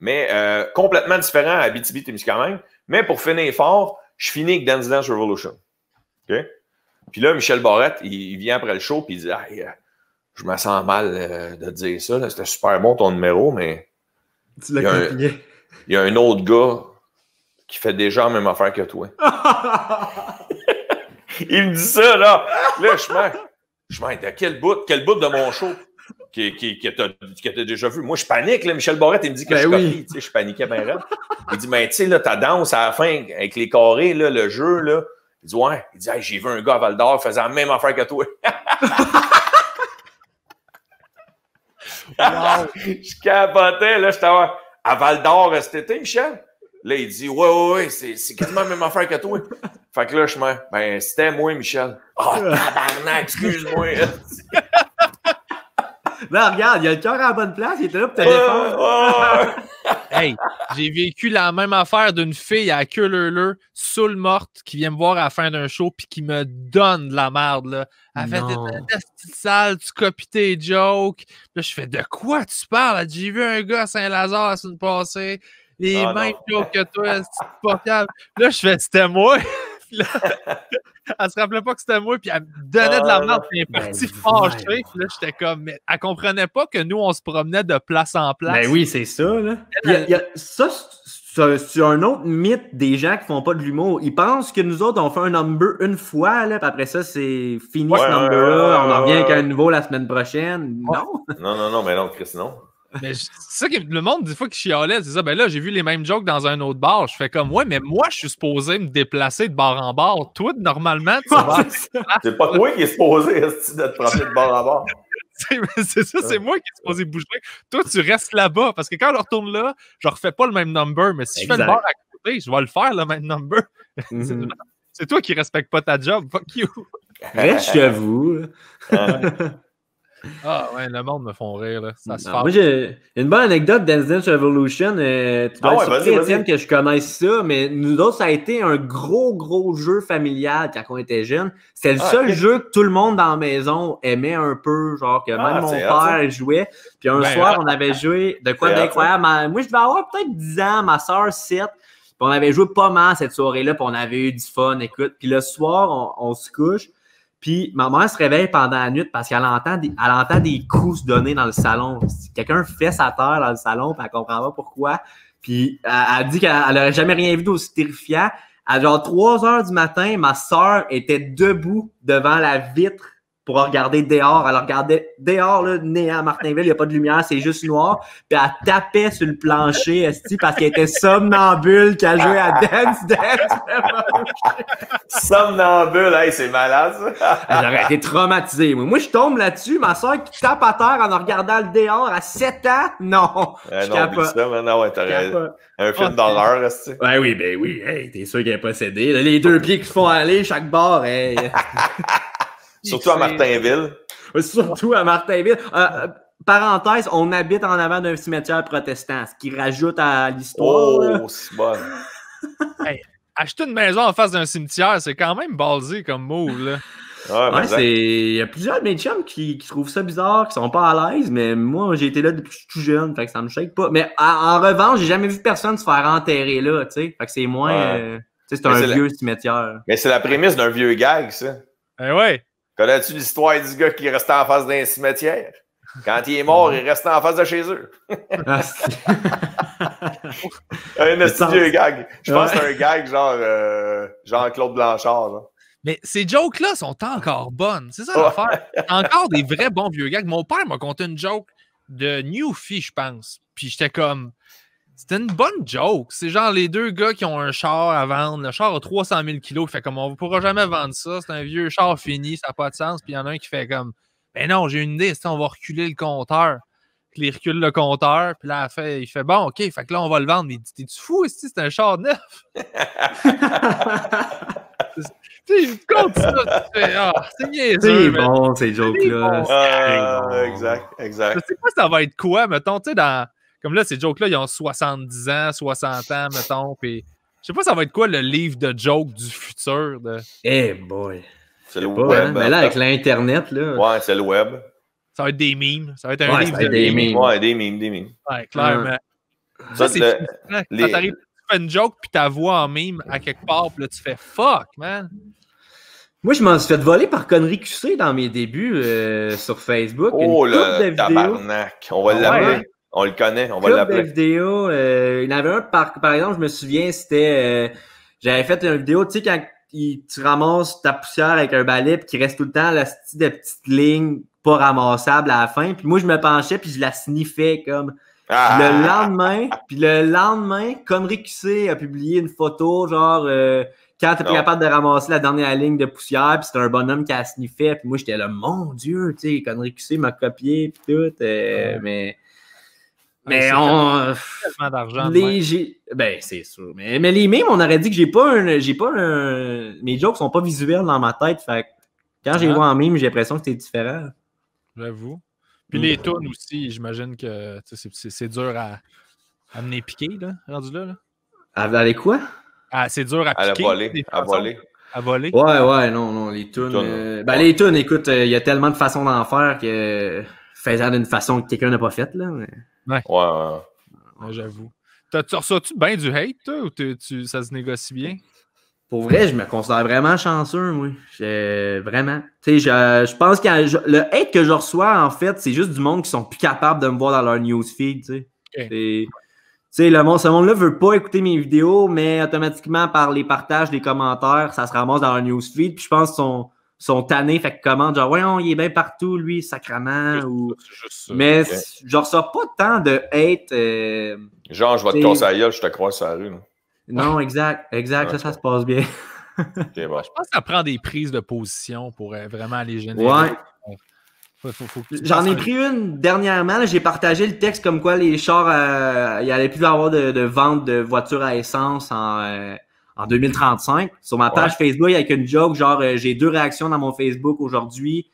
mais complètement différent à Abitibi-Témiscamingue. Mais pour finir fort, je finis avec Dance Dance Revolution. OK? Puis là, Michel Barrette, il vient après le show, puis il dit hey, je me sens mal de dire ça. C'était super bon ton numéro, mais il y a un autre gars qui fait déjà la même affaire que toi. Il me dit ça, là. Là, je m'en quel bout de mon show que t'as déjà vu. Moi, je panique, là. Michel Barrette, il me dit que je copie. Tu sais, je paniquais bien raide. Il dit, mais tu sais, là, ta danse à la fin, avec les carrés, là, le jeu, là. Il dit, ouais. Il dit, hey, j'ai vu un gars à Val-d'Or faisant la même affaire que toi. Wow. Je capotais, là. J'étais à Val-d'Or cet été, Michel. Là, il dit, ouais, c'est quasiment la même affaire que toi. Fait que là, ben, c'était moi, Michel. Oh, tabarnak, excuse-moi. Là, regarde, il a le cœur à la bonne place, il était là pour te défendre. Hey, j'ai vécu la même affaire d'une fille à queue leu saoule morte, qui vient me voir à la fin d'un show puis qui me donne de la merde, là. Elle fait des petites salles, tu copies tes jokes. Là, je fais, de quoi tu parles? J'ai vu un gars à Saint-Lazare la semaine passée, les mêmes jokes que toi, c'est pas calme. Là, je fais, c'était moi. Puis là, elle se rappelait pas que c'était moi, puis elle me donnait de la merde, puis elle est partie fâchée. Puis là, j'étais comme, mais elle comprenait pas que nous, on se promenait de place en place. Ben oui, c'est ça, là. Ça, c'est un autre mythe des gens qui font pas de l'humour. Ils pensent que nous autres, on fait un number une fois, là, puis après ça, c'est fini ce number-là. On en revient avec un nouveau la semaine prochaine. Non. Non, mais non, Chris, non. Mais c'est ça que le monde, des fois, qui chialait, c'est ça. Ben là, j'ai vu les mêmes jokes dans un autre bar. Je fais comme, ouais, mais moi, je suis supposé me déplacer de bar en bar. Toi, normalement, tu vas. C'est pas toi qui es supposé de te promener de bar en bar. C'est ça, c'est moi qui est supposé bouger. Toi, tu restes là-bas. Parce que quand je retourne là, je refais pas le même number. Mais si je fais le bar à côté, je vais le faire, le même number. C'est toi qui respectes pas ta job. Fuck you. Reste chez vous. Ah ouais, le monde me font rire, là. Ça se fait. Moi, j'ai une bonne anecdote Dance Dance Revolution. Tu dois être surpris, Étienne, que je connaisse ça, mais nous autres, ça a été un gros jeu familial quand on était jeunes. C'était le seul jeu que tout le monde dans la maison aimait un peu, genre que même mon père jouait. Puis un soir, on avait joué de quoi d'incroyable. Moi, je devais avoir peut-être 10 ans, ma soeur 7. Puis on avait joué pas mal cette soirée-là, puis on avait eu du fun, écoute. Puis le soir, on se couche. Puis ma mère se réveille pendant la nuit parce qu'elle entend des coups se donner dans le salon. Quelqu'un fait sa terre dans le salon, puis elle comprend pas pourquoi. Puis elle dit qu'elle n'aurait jamais rien vu d'aussi terrifiant. À genre 3 heures du matin, ma soeur était debout devant la vitre pour regarder dehors. Elle regardait dehors, là, néant à Martinville, il n'y a pas de lumière, c'est juste noir. Puis elle tapait sur le plancher, esti, parce qu'elle était somnambule, qu'elle jouait à Dance Dance. Somnambule, hey, c'est malade, ça. J'aurais été traumatisé. Moi, je tombe là-dessus, ma soeur qui tape à terre en regardant le dehors à 7 ans. Non. Je capote. Ça, maintenant, ouais, t'aurais un film d'horreur, esti. Ben oui. Hey, t'es sûr qu'elle est possédée. Là, les 2 pieds qui se font aller, chaque bord, hey. Surtout à Martinville. Surtout à Martinville. Parenthèse, on habite en avant d'un cimetière protestant, ce qui rajoute à l'histoire. Oh, c'est bon. Hey, acheter une maison en face d'un cimetière, c'est quand même ballsy comme move, là. Il y a plusieurs de mes chums qui trouvent ça bizarre, qui sont pas à l'aise, mais moi, j'ai été là depuis que je suis tout jeune, fait que ça me shake pas. Mais en revanche, j'ai jamais vu personne se faire enterrer là, tu sais. Fait que c'est moins... c'est un vieux cimetière. Mais c'est la prémisse d'un vieux gag, ça. Eh ouais. Connais-tu l'histoire du gars qui restait en face d'un cimetière? Quand il est mort, il reste en face de chez eux. Ah, Un vieux gag. Je pense que c'est un gag genre Jean-Claude Blanchard. Là. Mais ces jokes-là sont encore bonnes. C'est ça l'affaire. Encore des vrais bons vieux gags. Mon père m'a conté une joke de Newfie, je pense. Puis j'étais comme... C'était une bonne joke. C'est genre les deux gars qui ont un char à vendre. Le char a 300 000 kilos. Fait comme on ne pourra jamais vendre ça. C'est un vieux char fini. Ça n'a pas de sens. Puis il y en a un qui fait comme... Ben non, j'ai une idée. On va reculer le compteur. Puis il recule le compteur. Puis là, il fait bon, OK. Fait que là, on va le vendre. Mais il dit, t'es-tu fou? C'est un char neuf. Tu comptes ça, tu fais, c'est niaiseux. C'est bon, ces jokes-là. Exact. Je sais pas ça va être quoi, mettons, tu sais, comme là, ces jokes-là, ils ont 70 ans, 60 ans, mettons, puis je sais pas ça va être quoi le livre de jokes du futur. Boy. C'est le web. Mais là, avec l'Internet, là... Ouais, c'est le web. Ça va être des mimes. Ça va être un livre de des mimes. Ouais, des mimes. Ouais, clairement. Ça, c'est frustrant. Quand t'arrives, tu fais une joke, puis ta voix en mime à quelque part, puis là, tu fais « fuck, man ». Moi, je m'en suis fait voler par Connery QC dans mes débuts sur Facebook. Oh, le tabarnak. On va l'appeler. On le connaît, on va l'appeler. Une vidéo. Il y en avait un, par exemple, je me souviens, c'était... j'avais fait une vidéo, tu sais, quand tu ramasses ta poussière avec un balai puis qu'il reste tout le temps la de petites lignes pas ramassables à la fin. Puis moi, je me penchais puis je la sniffais comme... Le lendemain, Connery QC a publié une photo, genre... quand t'es pas capable de ramasser la dernière ligne de poussière, puis c'était un bonhomme qui a sniffé, puis moi j'étais là, mon Dieu, tu sais, Connery QC m'a copié, puis tout, mais on... tellement d'argent. Ben, c'est sûr. Mais les mimes, on aurait dit que j'ai pas mes jokes sont pas visuels dans ma tête, fait que quand j'ai vois en mime, j'ai l'impression que c'est différent. J'avoue. Puis les tunes aussi, j'imagine que c'est dur à mener piquer, là, rendu là. Avec quoi? Ah, c'est dur à piquer. À voler. Ouais, non, les tunes. Les tunes, écoute, il y a tellement de façons d'en faire que faisant d'une façon que quelqu'un n'a pas faite, là. Mais... Ouais, j'avoue. Tu reçois-tu bien du hate, toi, ou ça se négocie bien? Pour vrai, je me considère vraiment chanceux, moi. Vraiment. Tu sais, je pense que le hate que je reçois, en fait, c'est juste du monde qui sont plus capables de me voir dans leur newsfeed, tu sais. Okay. Tu sais, ce monde-là veut pas écouter mes vidéos, mais automatiquement, par les partages, les commentaires, ça se ramasse dans leur newsfeed. Puis je pense qu'ils sont tannés, fait qu'ils commentent genre, voyons, il est bien partout, lui, sacrément. Mais je reçois pas tant de hate. Genre, je vais te casser la gueule, je te croise sur la rue. Là. Non, exact. Ça se passe bien. Okay, bon. Je pense que ça prend des prises de position pour vraiment aller générer. Ouais. J'en ai pris une dernièrement. J'ai partagé le texte comme quoi les chars, il n'y allait plus avoir de vente de voitures à essence en 2035. Sur ma page Facebook, avec une joke, genre j'ai 2 réactions dans mon Facebook aujourd'hui.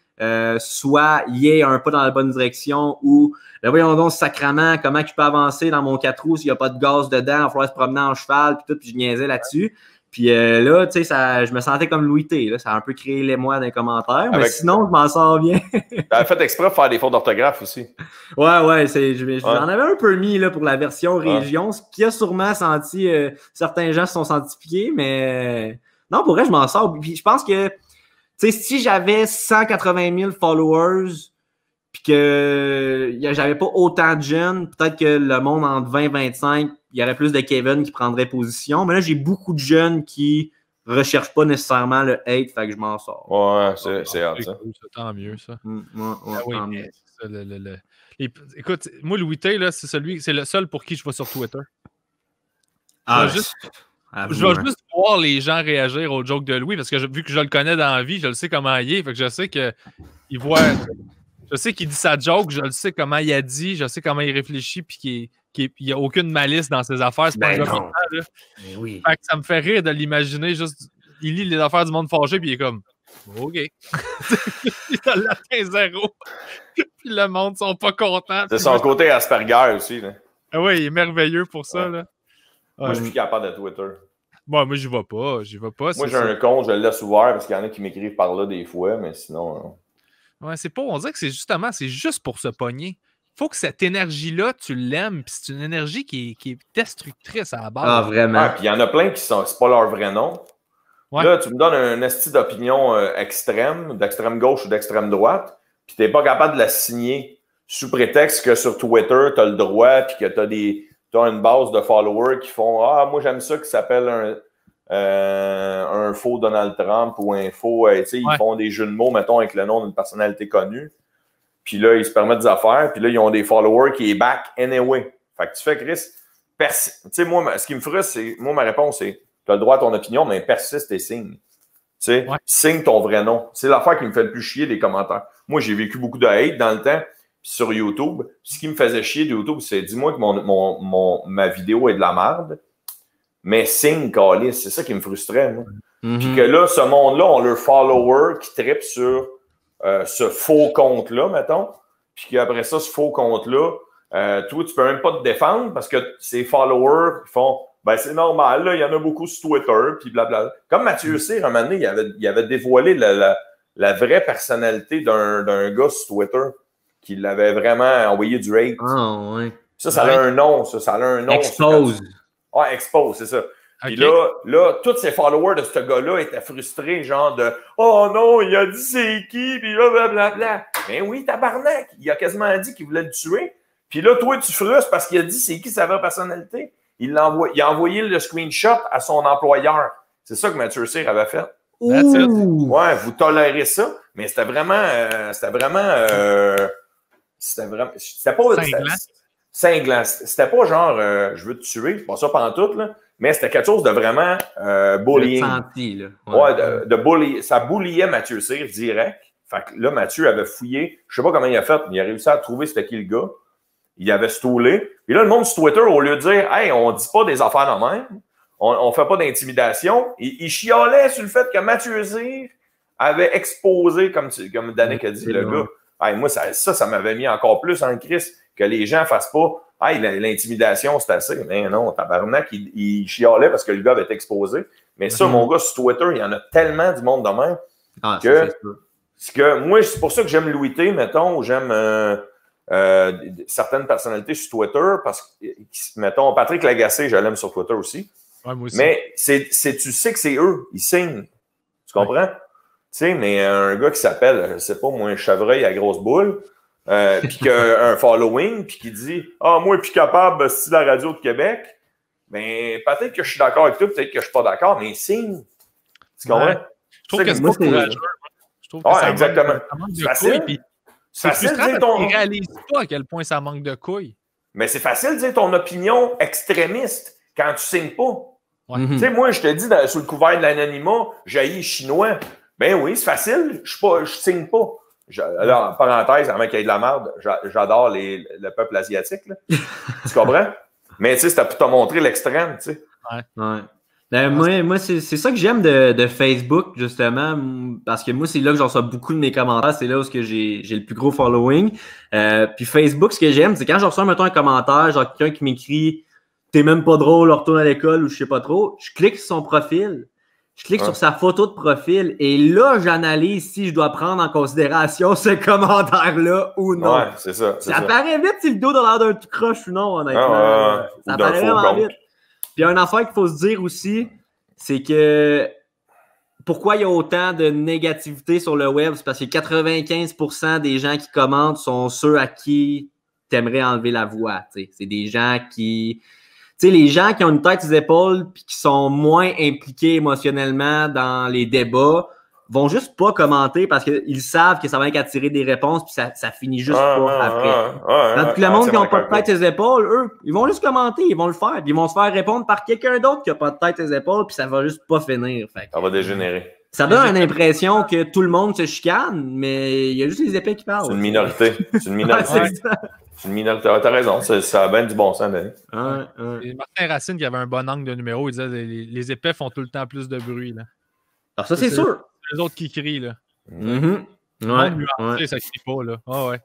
Soit il y a un pas dans la bonne direction ou voyons donc sacrement, comment je peux avancer dans mon 4 roues s'il n'y a pas de gaz dedans, il va falloir se promener en cheval, puis tout, puis je niaisais là-dessus. Puis là, tu sais, je me sentais comme Louis T. Là, ça a un peu créé l'émoi dans les commentaires. Mais sinon, je m'en sors bien. T'avais fait exprès de faire des fautes d'orthographe aussi. Ouais, j'en avais un peu mis là, pour la version région, ce qui a sûrement senti... certains gens se sont sentis piqués, mais... non, pour vrai, je m'en sors. Puis je pense que, tu sais, si j'avais 180 000 followers, puis que j'avais pas autant de jeunes, peut-être que le monde entre 20 et 25... il y aurait plus de Kevin qui prendrait position. Mais là, j'ai beaucoup de jeunes qui recherchent pas nécessairement le hate, fait que je m'en sors. Ouais, c'est hard, ça. Tant mieux, ça. Tant mieux. Ça, écoute, moi, Louis T, là, c'est le seul pour qui je vais sur Twitter. Je vais juste voir les gens réagir aux jokes de Louis, parce que vu que je le connais dans la vie, je le sais comment il est, fait que je sais qu'il voit... Je sais qu'il dit sa joke, je le sais comment il a dit, je sais comment il réfléchit, puis qu'il n'y a aucune malice dans ses affaires. C'est pas non. Là. Mais oui. Fait que ça me fait rire de l'imaginer. Juste, il lit les affaires du monde fâché, puis il est comme OK. Il a l'atteint 0. Puis le monde sont pas contents. C'est son côté Asperger aussi. Là. Ah oui, il est merveilleux pour ça. Là. Moi, je suis plus capable de Twitter. Bon, moi, j'y vais pas. Moi, j'ai un compte, je le laisse ouvert parce qu'il y en a qui m'écrivent par là des fois, mais sinon. Non. Ouais, c'est pas. On dirait que c'est juste pour se pogner. Faut que cette énergie-là, tu l'aimes, puis c'est une énergie qui est destructrice à la base. Ah, vraiment. Ah, puis il y en a plein qui sont, c'est pas leur vrai nom. Ouais. Là, tu me donnes un esti d'opinion extrême, d'extrême gauche ou d'extrême droite, puis t'es pas capable de la signer sous prétexte que sur Twitter, tu as le droit puis que tu as une base de followers qui font « Ah, moi, j'aime ça qui s'appelle un faux Donald Trump ou un faux... tu sais, ils font des jeux de mots, mettons, avec le nom d'une personnalité connue. Puis là, ils se permettent des affaires. Puis là, ils ont des followers qui est back anyway. Fait que tu fais, Chris, tu sais, moi, ce qui me frustre, c'est... Moi, ma réponse, c'est tu as le droit à ton opinion, mais persiste et signe. Tu sais, signe ton vrai nom. C'est l'affaire qui me fait le plus chier des commentaires. Moi, j'ai vécu beaucoup de hate dans le temps sur YouTube. Ce qui me faisait chier de YouTube, c'est dis-moi que ma vidéo est de la merde, mais signe, calice. C'est ça qui me frustrait, moi. Puis que là, ce monde-là ont leur follower qui trippe sur ce faux compte-là, mettons. Puis qu'après ça, ce faux compte-là, toi, tu peux même pas te défendre parce que ces followers font ben c'est normal, là, il y en a beaucoup sur Twitter, puis blablabla. Comme Mathieu Cyr, un moment donné, il avait dévoilé la vraie personnalité d'un gars sur Twitter qui l'avait vraiment envoyé du hate. Ah, ouais. Ça a un nom, ça a un nom. Expose. Ouais, Expose, c'est ça. Puis là, tous ces followers de ce gars-là étaient frustrés, genre de « Oh non, il a dit c'est qui? » Puis là, blablabla. Ben oui, tabarnak, il a quasiment dit qu'il voulait le tuer. Puis là, toi, tu frustres parce qu'il a dit c'est qui sa vraie personnalité. Il a envoyé le screenshot à son employeur. C'est ça que Mathieu Cyr avait fait. Ouais, vous tolérez ça, mais c'était pas cinglant. C'était pas genre je veux te tuer, c'est pas ça pantoute, là, mais c'était quelque chose de vraiment bullying. Senti, là. De bully. Ça bulliait Mathieu Cyr direct. Fait que là, Mathieu avait fouillé, je sais pas comment il a fait, mais il a réussi à trouver c'était qui le gars. Il avait stoulé. Puis là, le monde sur Twitter, au lieu de dire « Hey, on dit pas des affaires de même, on fait pas d'intimidation », il chialait sur le fait que Mathieu Cyr avait exposé, comme Danick a dit, le gars. Hey, moi, ça m'avait mis encore plus en crise que les gens fassent pas « Hey, l'intimidation, c'est assez. » Mais non, tabarnak, il chialait parce que le gars avait été exposé. Mais ça, mon gars, sur Twitter, il y en a tellement du monde de même que moi, c'est pour ça que j'aime Louis T, mettons, ou j'aime... certaines personnalités sur Twitter, parce que, mettons, Patrick Lagacé, je l'aime sur Twitter aussi. Ouais, moi aussi. Mais tu sais que c'est eux, ils signent. Tu comprends? Tu sais, mais un gars qui s'appelle, je sais pas, moi, un chevreuil à grosse boule, puis qui a un following, puis qui dit « Ah, moi, puis capable, c'est la radio de Québec. » Ben, peut-être que je suis d'accord avec toi, peut-être que je suis pas d'accord, mais il signe. Tu comprends? Je trouve que c'est pas courageux. Je trouve que exactement. C'est facile. C'est facile de dire ton... Tu réalises pas à quel point ça manque de couilles. Mais c'est facile de dire ton opinion extrémiste quand tu signes pas. Tu sais, moi, je te dis, sous le couvert de l'anonymat, j'haïs chinois. Ben oui, c'est facile, je signe pas. Là, en parenthèse, avant qu'il y ait de la merde, j'adore le peuple asiatique. Là. Tu comprends? Mais tu sais, c'était pour te montrer l'extrême, tu sais. Ouais. Ben, moi c'est ça que j'aime de Facebook, justement, parce que moi, c'est là que j'en reçois beaucoup de mes commentaires, c'est là où j'ai le plus gros following. Puis Facebook, ce que j'aime, c'est quand je reçois, mettons, un commentaire, genre quelqu'un qui m'écrit « T'es même pas drôle, retourne à l'école » ou je sais pas trop, je clique sur son profil, je clique sur sa photo de profil, et là, j'analyse si je dois prendre en considération ce commentaire-là ou non. Ouais, c'est ça. Ça paraît vite si le dos a l'air d'un tout croche ou non, honnêtement. Ça paraît vraiment vite. Puis, une affaire qu'il faut se dire aussi, c'est que pourquoi il y a autant de négativité sur le web, c'est parce que 95% des gens qui commentent sont ceux à qui tu aimerais enlever la voix. T'sais. C'est des gens qui... Tu sais, les gens qui ont une tête aux épaules puis qui sont moins impliqués émotionnellement dans les débats vont juste pas commenter parce qu'ils savent que ça va attirer des réponses puis ça finit juste pas après. Donc, le monde qui n'a pas de tête aux épaules, eux, ils vont juste commenter, ils vont le faire. Puis ils vont se faire répondre par quelqu'un d'autre qui n'a pas de tête aux épaules puis ça va juste pas finir. Fait. Ça va dégénérer. Ça donne l'impression que tout le monde se chicane, mais il y a juste les épées qui parlent. C'est une minorité. C'est une minorité. C'est une minorité. T'as raison, ça a bien du bon sens, Denis. Martin Racine qui avait un bon angle de numéro, il disait les épées font tout le temps plus de bruit. Là. Alors ça, c'est sûr. Les autres qui crient, là. Ça crie pas, là.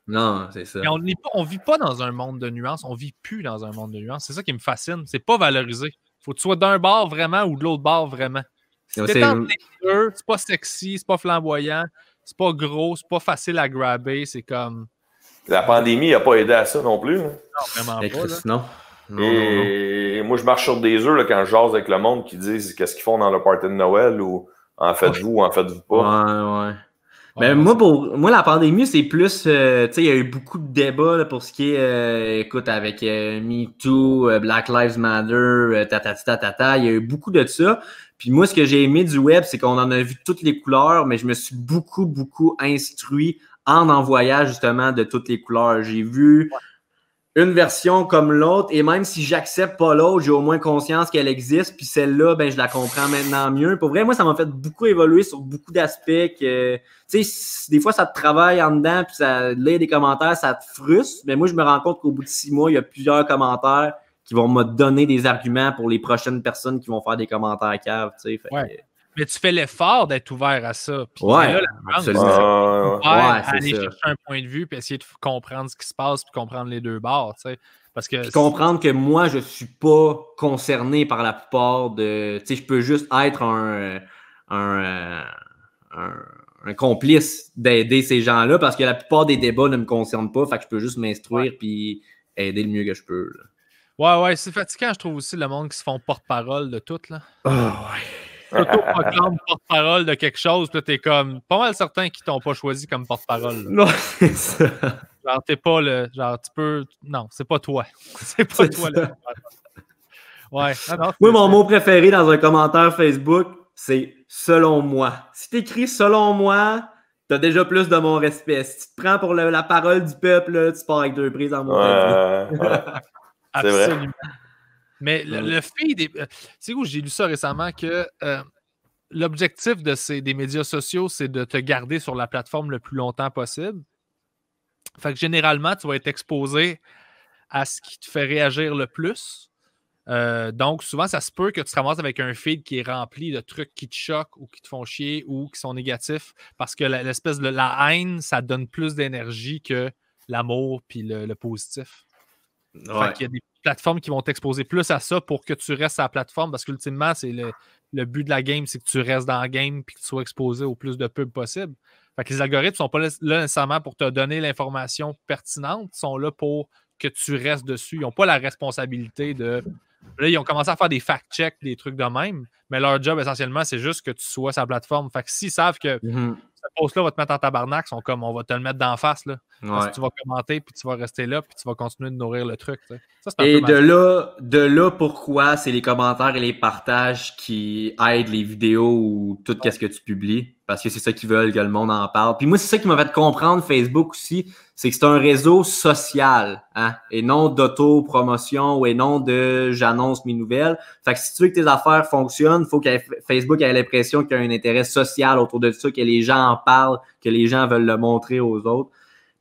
Non, c'est ça. Mais on vit pas dans un monde de nuances, on vit plus dans un monde de nuances. C'est ça qui me fascine. C'est pas valorisé. Faut que tu sois d'un bord vraiment ou de l'autre bord vraiment. Si t'es entre les deux, c'est pas sexy, c'est pas flamboyant, c'est pas gros, c'est pas facile à grabber, c'est comme... La pandémie n'a pas aidé à ça non plus. Là. Non, vraiment pas. Non. Et moi, je marche sur des œufs là, quand je jase avec le monde qui disent qu'est-ce qu'ils font dans le party de Noël ou en faites-vous ou en faites-vous pas. Ben, moi, la pandémie, c'est plus, tu sais, il y a eu beaucoup de débats là, pour ce qui est, écoute, avec MeToo, Black Lives Matter, il y a eu beaucoup de ça. Puis moi, ce que j'ai aimé du web, c'est qu'on en a vu toutes les couleurs, mais je me suis beaucoup instruit en voyant justement de toutes les couleurs. J'ai vu une version comme l'autre, et même si j'accepte pas l'autre, j'ai au moins conscience qu'elle existe, puis celle-là, ben je la comprends maintenant mieux. Pour vrai, moi, ça m'a fait beaucoup évoluer sur beaucoup d'aspects que, tu sais, des fois, ça te travaille en dedans, puis ça lire des commentaires, ça te frustre, mais moi, je me rends compte qu'au bout de 6 mois, il y a plusieurs commentaires qui vont me donner des arguments pour les prochaines personnes qui vont faire des commentaires caves, tu sais. Mais tu fais l'effort d'être ouvert à ça. Puis là, absolument. Aller chercher un point de vue puis essayer de comprendre ce qui se passe puis comprendre les deux bords, tu sais. Parce que comprendre que moi, je suis pas concerné par la plupart de... Tu sais, je peux juste être un complice d'aider ces gens-là parce que la plupart des débats ne me concernent pas. Fait que je peux juste m'instruire puis aider le mieux que je peux. Là. Ouais, c'est fatigant, je trouve aussi, le monde qui se font porte-parole de tout, là. Autoproclame porte-parole de quelque chose, puis t'es comme pas mal certain qu'ils t'ont pas choisi comme porte-parole. Non, c'est ça. Genre, t'es pas le. Genre, tu peux. Non, c'est pas toi. C'est pas toi le Ouais. Non, moi, mon mot préféré dans un commentaire Facebook, c'est selon moi. Si t'écris selon moi, t'as déjà plus de mon respect. Si tu te prends pour la parole du peuple, là, tu pars avec 2 prises en mon C'est vrai. Mais le fait des. Tu sais où j'ai lu ça récemment que l'objectif des médias sociaux, c'est de te garder sur la plateforme le plus longtemps possible. Fait que généralement, tu vas être exposé à ce qui te fait réagir le plus. Donc, souvent, ça se peut que tu te ramasses avec un feed qui est rempli de trucs qui te choquent ou qui te font chier ou qui sont négatifs parce que l'espèce de la haine, ça donne plus d'énergie que l'amour puis le positif. Fait qu'il y a des plateformes qui vont t'exposer plus à ça pour que tu restes à la plateforme parce qu'ultimement, c'est le but de la game, c'est que tu restes dans la game et que tu sois exposé au plus de pubs possible. Fait que les algorithmes ne sont pas là nécessairement pour te donner l'information pertinente, ils sont là pour que tu restes dessus. Ils n'ont pas la responsabilité de... Là, ils ont commencé à faire des fact-checks, des trucs de même, mais leur job, essentiellement, c'est juste que tu sois sur la plateforme. Fait que s'ils savent que cette post-là va te mettre en tabarnak, ils sont comme, on va te le mettre d'en face, là. Parce que tu vas commenter, puis tu vas rester là, puis tu vas continuer de nourrir le truc. Ça, c'est et de là, pourquoi c'est les commentaires et les partages qui aident les vidéos ou tout ce que tu publies. Parce que c'est ça qu'ils veulent, que le monde en parle. Puis moi, c'est ça qui m'a fait comprendre Facebook aussi, c'est que c'est un réseau social, hein, et non d'auto-promotion et non de j'annonce mes nouvelles. Fait que si tu veux que tes affaires fonctionnent, il faut que Facebook ait l'impression qu'il y a un intérêt social autour de ça, que les gens en parlent, que les gens veulent le montrer aux autres.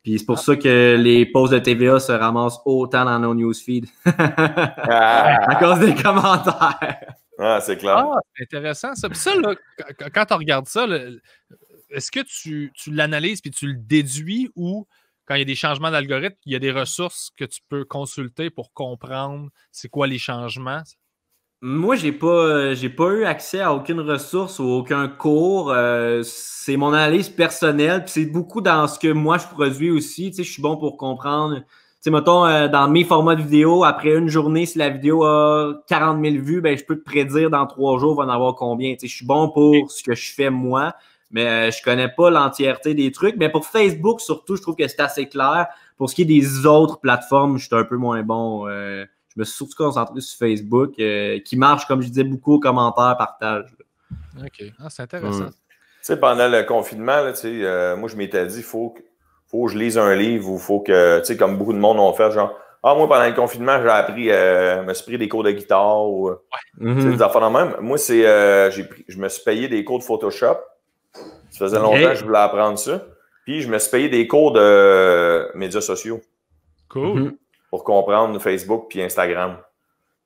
Puis c'est pour ça que les posts de TVA se ramassent autant dans nos newsfeeds. À cause des commentaires. Ah, c'est clair. Ah, c'est intéressant ça. Puis ça, là, quand tu regardes ça, est-ce que tu l'analyses puis tu le déduis ou quand il y a des changements d'algorithme, il y a des ressources que tu peux consulter pour comprendre c'est quoi les changements? Moi, j'ai pas eu accès à aucune ressource ou aucun cours. C'est mon analyse personnelle. Puis c'est beaucoup dans ce que moi je produis aussi. Tu sais, je suis bon pour comprendre. Tu sais, mettons, dans mes formats de vidéo, après une journée, si la vidéo a 40 000 vues, ben je peux te prédire dans 3 jours, il va en avoir combien. Tu sais, je suis bon pour ce que je fais moi, mais je connais pas l'entièreté des trucs. Mais pour Facebook, surtout, je trouve que c'est assez clair. Pour ce qui est des autres plateformes, je suis un peu moins bon. Je me suis surtout concentré sur Facebook, qui marche, comme je disais, beaucoup aux commentaires, partage. OK. Ah, c'est intéressant. Tu sais, pendant le confinement, là, moi, je m'étais dit, il faut que je lise un livre ou il faut que, tu sais, comme beaucoup de monde ont fait, genre, moi, pendant le confinement, j'ai appris, je me suis pris des cours de guitare ou des affaires de même. Moi, je me suis payé des cours de Photoshop. Ça faisait longtemps que je voulais apprendre ça. Puis, je me suis payé des cours de médias sociaux. Cool. Pour comprendre Facebook puis Instagram.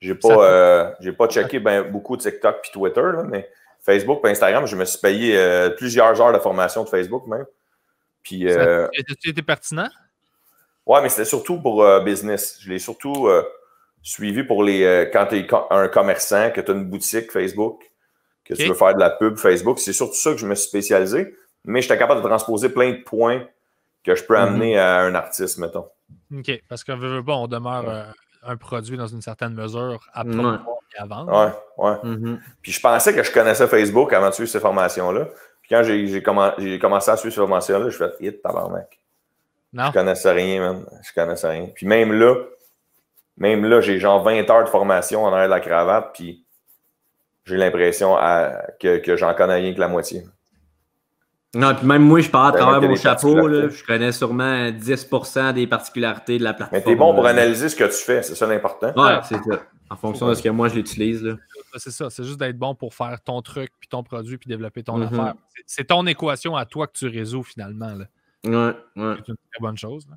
J'ai pas checké beaucoup TikTok puis Twitter, là, mais Facebook et Instagram, je me suis payé plusieurs heures de formation de Facebook même. Puis, as-tu été pertinent? Ouais, mais c'était surtout pour business. Je l'ai surtout suivi pour quand tu es un commerçant, que tu as une boutique Facebook, que tu veux faire de la pub Facebook. C'est surtout ça que je me suis spécialisé. Mais j'étais capable de transposer plein de points que je peux amener à un artiste, mettons. OK. Parce qu'on veut pas, on demeure un produit dans une certaine mesure à promouvoir et à vendre. Ouais. Puis je pensais que je connaissais Facebook avant de suivre ces formations-là. Puis quand j'ai commencé à suivre ce format-là, je fais hit, tabarnak. Non. Je connaissais rien, man. Je connaissais rien. Puis même là, j'ai genre 20 heures de formation en arrière de la cravate, puis j'ai l'impression que j'en connais rien que la moitié. Non, puis même moi, je parle à travers mon chapeau, là, je connais sûrement 10% des particularités de la plateforme. Mais t'es bon pour analyser ce que tu fais, c'est ça l'important. Ouais, c'est ça. En fonction de ce que moi, je l'utilise. Là. C'est ça, c'est juste d'être bon pour faire ton truc, puis ton produit, puis développer ton affaire. C'est ton équation à toi que tu résous finalement. Là. Ouais. C'est une très bonne chose. Là.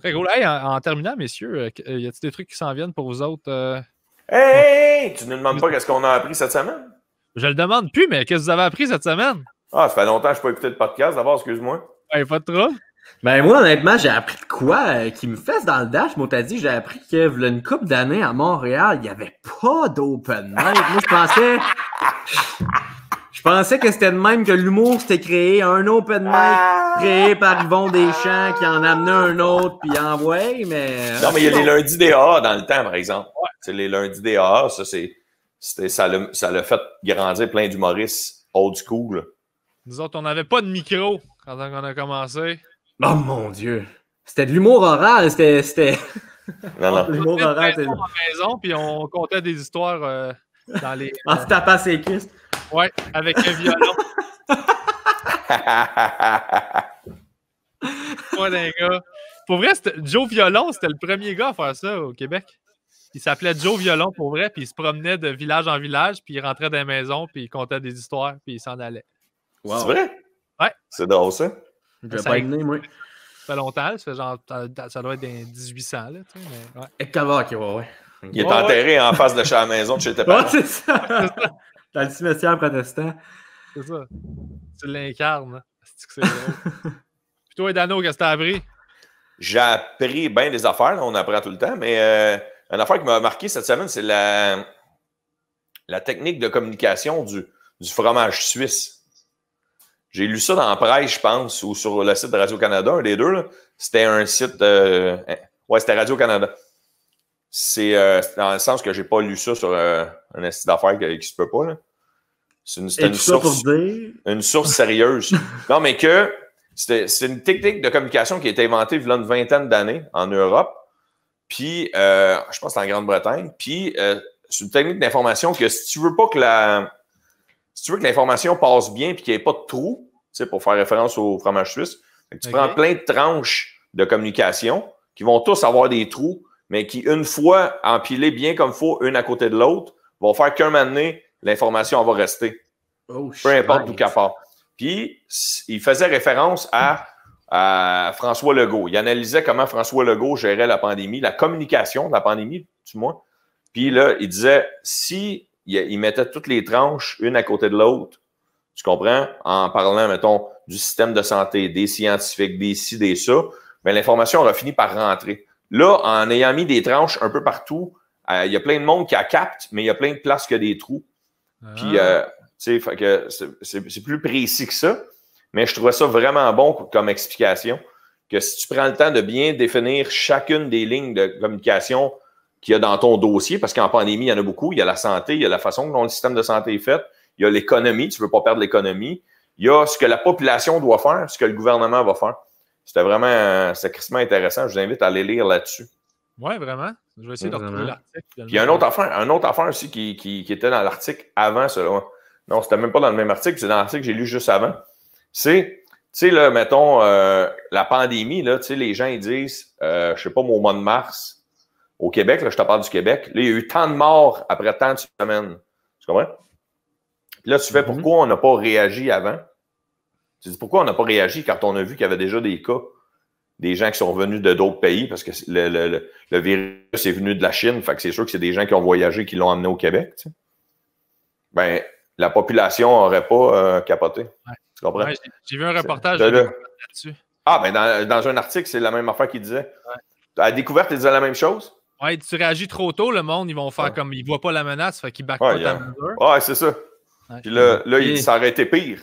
Très cool. Hey, en terminant, messieurs, y a-t-il des trucs qui s'en viennent pour vous autres? Hey! Tu ne nous demandes pas qu'est-ce qu'on a appris cette semaine? Je le demande plus, mais qu'est-ce que vous avez appris cette semaine? Ah, ça fait longtemps que je n'ai pas écouté le podcast. D'abord, excuse-moi. Ouais, pas de trouble. Ben moi, honnêtement, j'ai appris de quoi qui me fesse dans le dash. Moi, t'as dit, j'ai appris que il y a une couple d'années à Montréal, il n'y avait pas d'open mic. Moi, je pensais que c'était de même que l'humour s'était créé. Un open mic créé par Yvon Deschamps qui en amenait un autre puis envoyait, mais... Non, mais il y a les lundis DAA dans le temps, par exemple. Ouais. C'est les lundis DAA, ça l'a fait grandir plein d'humoristes old school. Nous autres, on n'avait pas de micro quand on a commencé. Oh mon Dieu! C'était de l'humour oral, c'était... Non. L'humour oral, c'était... On était à la maison, puis on comptait des histoires dans les... En se tapant ses cuisses. Ouais, avec un violon. Ouais, d'un gars. Pour vrai, Joe Violon, c'était le premier gars à faire ça au Québec. Il s'appelait Joe Violon pour vrai, puis il se promenait de village en village, puis il rentrait dans les maisons, puis il comptait des histoires, puis il s'en allait. Wow. C'est vrai? Ouais. C'est drôle, ça. Je vais pas aimer, moi. Ça fait longtemps, ça fait genre, ça doit être dans 1800, là, tu sais, mais ouais. Et ouais. Il est enterré en face de chez la maison de chez tes parents. Ouais, c'est ça. Dans le cimetière protestant. C'est ça. Tu l'incarnes. C'est drôle. Puis toi, Dano, qu'est-ce que t'as appris? J'ai appris bien des affaires, là, on apprend tout le temps, mais une affaire qui m'a marqué cette semaine, c'est la technique de communication du fromage suisse. J'ai lu ça dans la presse, je pense, ou sur le site de Radio-Canada, un des deux. Là. C'était un site... ouais, c'était Radio-Canada. C'est dans le sens que j'ai pas lu ça sur un site d'affaires qui se peut pas. Là. C'est une source sérieuse. Non, mais que c'est une technique de communication qui a été inventée il y a une vingtaine d'années en Europe. Puis, je pense que c'est en Grande-Bretagne. Puis, c'est une technique d'information que si tu veux pas que l'information passe bien et qu'il n'y ait pas de trou, tu sais, pour faire référence au fromage suisse, tu prends plein de tranches de communication qui vont tous avoir des trous, mais qui, une fois empilées bien comme il faut, une à côté de l'autre, vont faire qu'un moment donné, l'information va rester. Peu importe d'où qu'elle part. Puis, il faisait référence à François Legault. Il analysait comment François Legault gérait la pandémie, la communication de la pandémie, du moins. Puis là, il disait, si il mettait toutes les tranches, une à côté de l'autre, tu comprends, en parlant, mettons, du système de santé, des scientifiques, des ci, des ça, bien, l'information aura fini par rentrer. Là, en ayant mis des tranches un peu partout, il y a plein de monde qui la capte, mais il y a plein de places qui a des trous. Puis, tu sais, c'est plus précis que ça, mais je trouvais ça vraiment bon comme explication, que si tu prends le temps de bien définir chacune des lignes de communication qu'il y a dans ton dossier, parce qu'en pandémie, il y en a beaucoup. Il y a la santé, il y a la façon dont le système de santé est fait, il y a l'économie, tu ne veux pas perdre l'économie, il y a ce que la population doit faire, ce que le gouvernement va faire. C'était vraiment sacrément intéressant. Je vous invite à aller lire là-dessus. Oui, vraiment. Je vais essayer de retrouver l'article. Puis il y a une autre affaire aussi qui était dans l'article avant cela. Non, c'était même pas dans le même article, c'est dans l'article que j'ai lu juste avant. C'est, tu sais, là, mettons, la pandémie, là, tu sais, les gens, ils disent, je sais pas, au mois de mars, au Québec, là, je te parle du Québec, là, il y a eu tant de morts après tant de semaines. Tu comprends? Puis là, tu fais pourquoi on n'a pas réagi avant? Tu dis pourquoi on n'a pas réagi quand on a vu qu'il y avait déjà des cas, des gens qui sont venus de d'autres pays, parce que le virus est venu de la Chine, fait que c'est sûr que c'est des gens qui ont voyagé qui l'ont amené au Québec. Tu sais. Ben, la population n'aurait pas capoté. Ouais. Tu comprends? Ouais, j'ai vu un reportage là-dessus. Ah, ben dans un article, c'est la même affaire qu'il disait. Ouais. À la découverte, il disait la même chose? Oui, tu réagis trop tôt, le monde, ils vont faire comme ils ne voient pas la menace, fait qu'ils backent pas ta mesure. Ouais, c'est ça. Ouais. Puis là, ça aurait été pire.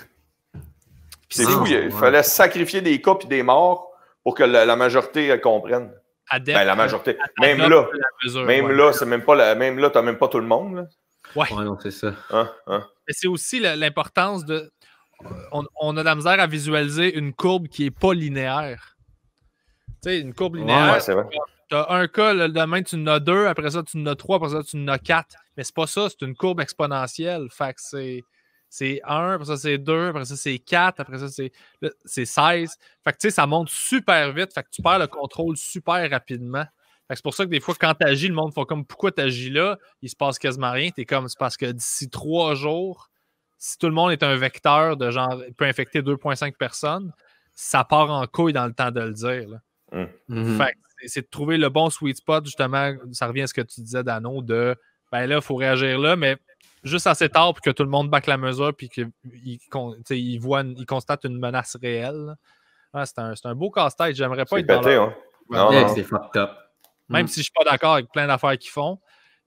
C'est fou, il fallait sacrifier des cas et des morts pour que la majorité comprenne. Ben, la majorité. Même là, c'est même pas même là, tu n'as même pas tout le monde. Oui, non, c'est ça. Mais c'est aussi l'importance de. on a de la misère à visualiser une courbe qui n'est pas linéaire. Tu sais, une courbe linéaire, tu as un cas, le demain, tu en as 2, après ça, tu en as 3, après ça, tu en as 4. Mais c'est pas ça, c'est une courbe exponentielle. Fait que c'est 1, après ça, c'est 2, après ça, c'est 4, après ça, c'est 16. Fait que tu sais, ça monte super vite. Fait que tu perds le contrôle super rapidement. Fait que c'est pour ça que des fois, quand tu agis, le monde fait comme pourquoi tu agis là, il se passe quasiment rien. T'es comme, c'est parce que d'ici 3 jours, si tout le monde est un vecteur de genre, peut infecter 2,5 personnes, ça part en couille dans le temps de le dire. Là. Fait que c'est de trouver le bon sweet spot, justement. Ça revient à ce que tu disais, Dano, de ben là, il faut réagir là, mais juste assez tard pour que tout le monde back la mesure puis qu'il constate une menace réelle. Ah, c'est un beau casse-tête. J'aimerais pas être pété, dans non. C'est fucked up. Même si je suis pas d'accord avec plein d'affaires qu'ils font.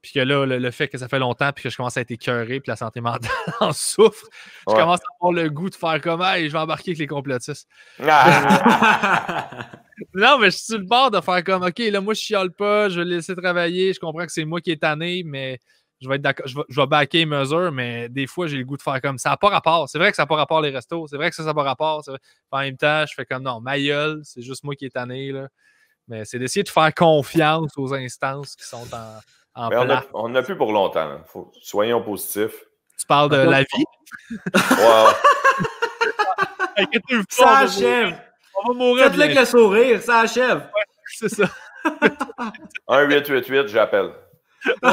Puis que là, le fait que ça fait longtemps puis que je commence à être écœuré puis la santé mentale en souffre, je commence à avoir le goût de faire comme hey, je vais embarquer avec les complotistes. Non, mais je suis sur le bord de faire comme OK, là, moi, je chiale pas, je vais le laisser travailler, je comprends que c'est moi qui est tanné, mais je vais être d'accord, je vais backer les mesures, mais des fois, j'ai le goût de faire comme ça n'a pas rapport. C'est vrai que ça n'a pas rapport les restos, c'est vrai que ça n'a pas rapport. En même temps, je fais comme non, ma gueule, c'est juste moi qui est tanné, là. Mais c'est d'essayer de faire confiance aux instances qui sont en place. On n'a plus pour longtemps. Soyons positifs. Tu parles de la vie? Wow. Ça achève. On va mourir. Faites-le avec le sourire, ça achève. Ouais, c'est ça. 1-888, j'appelle. Ouais.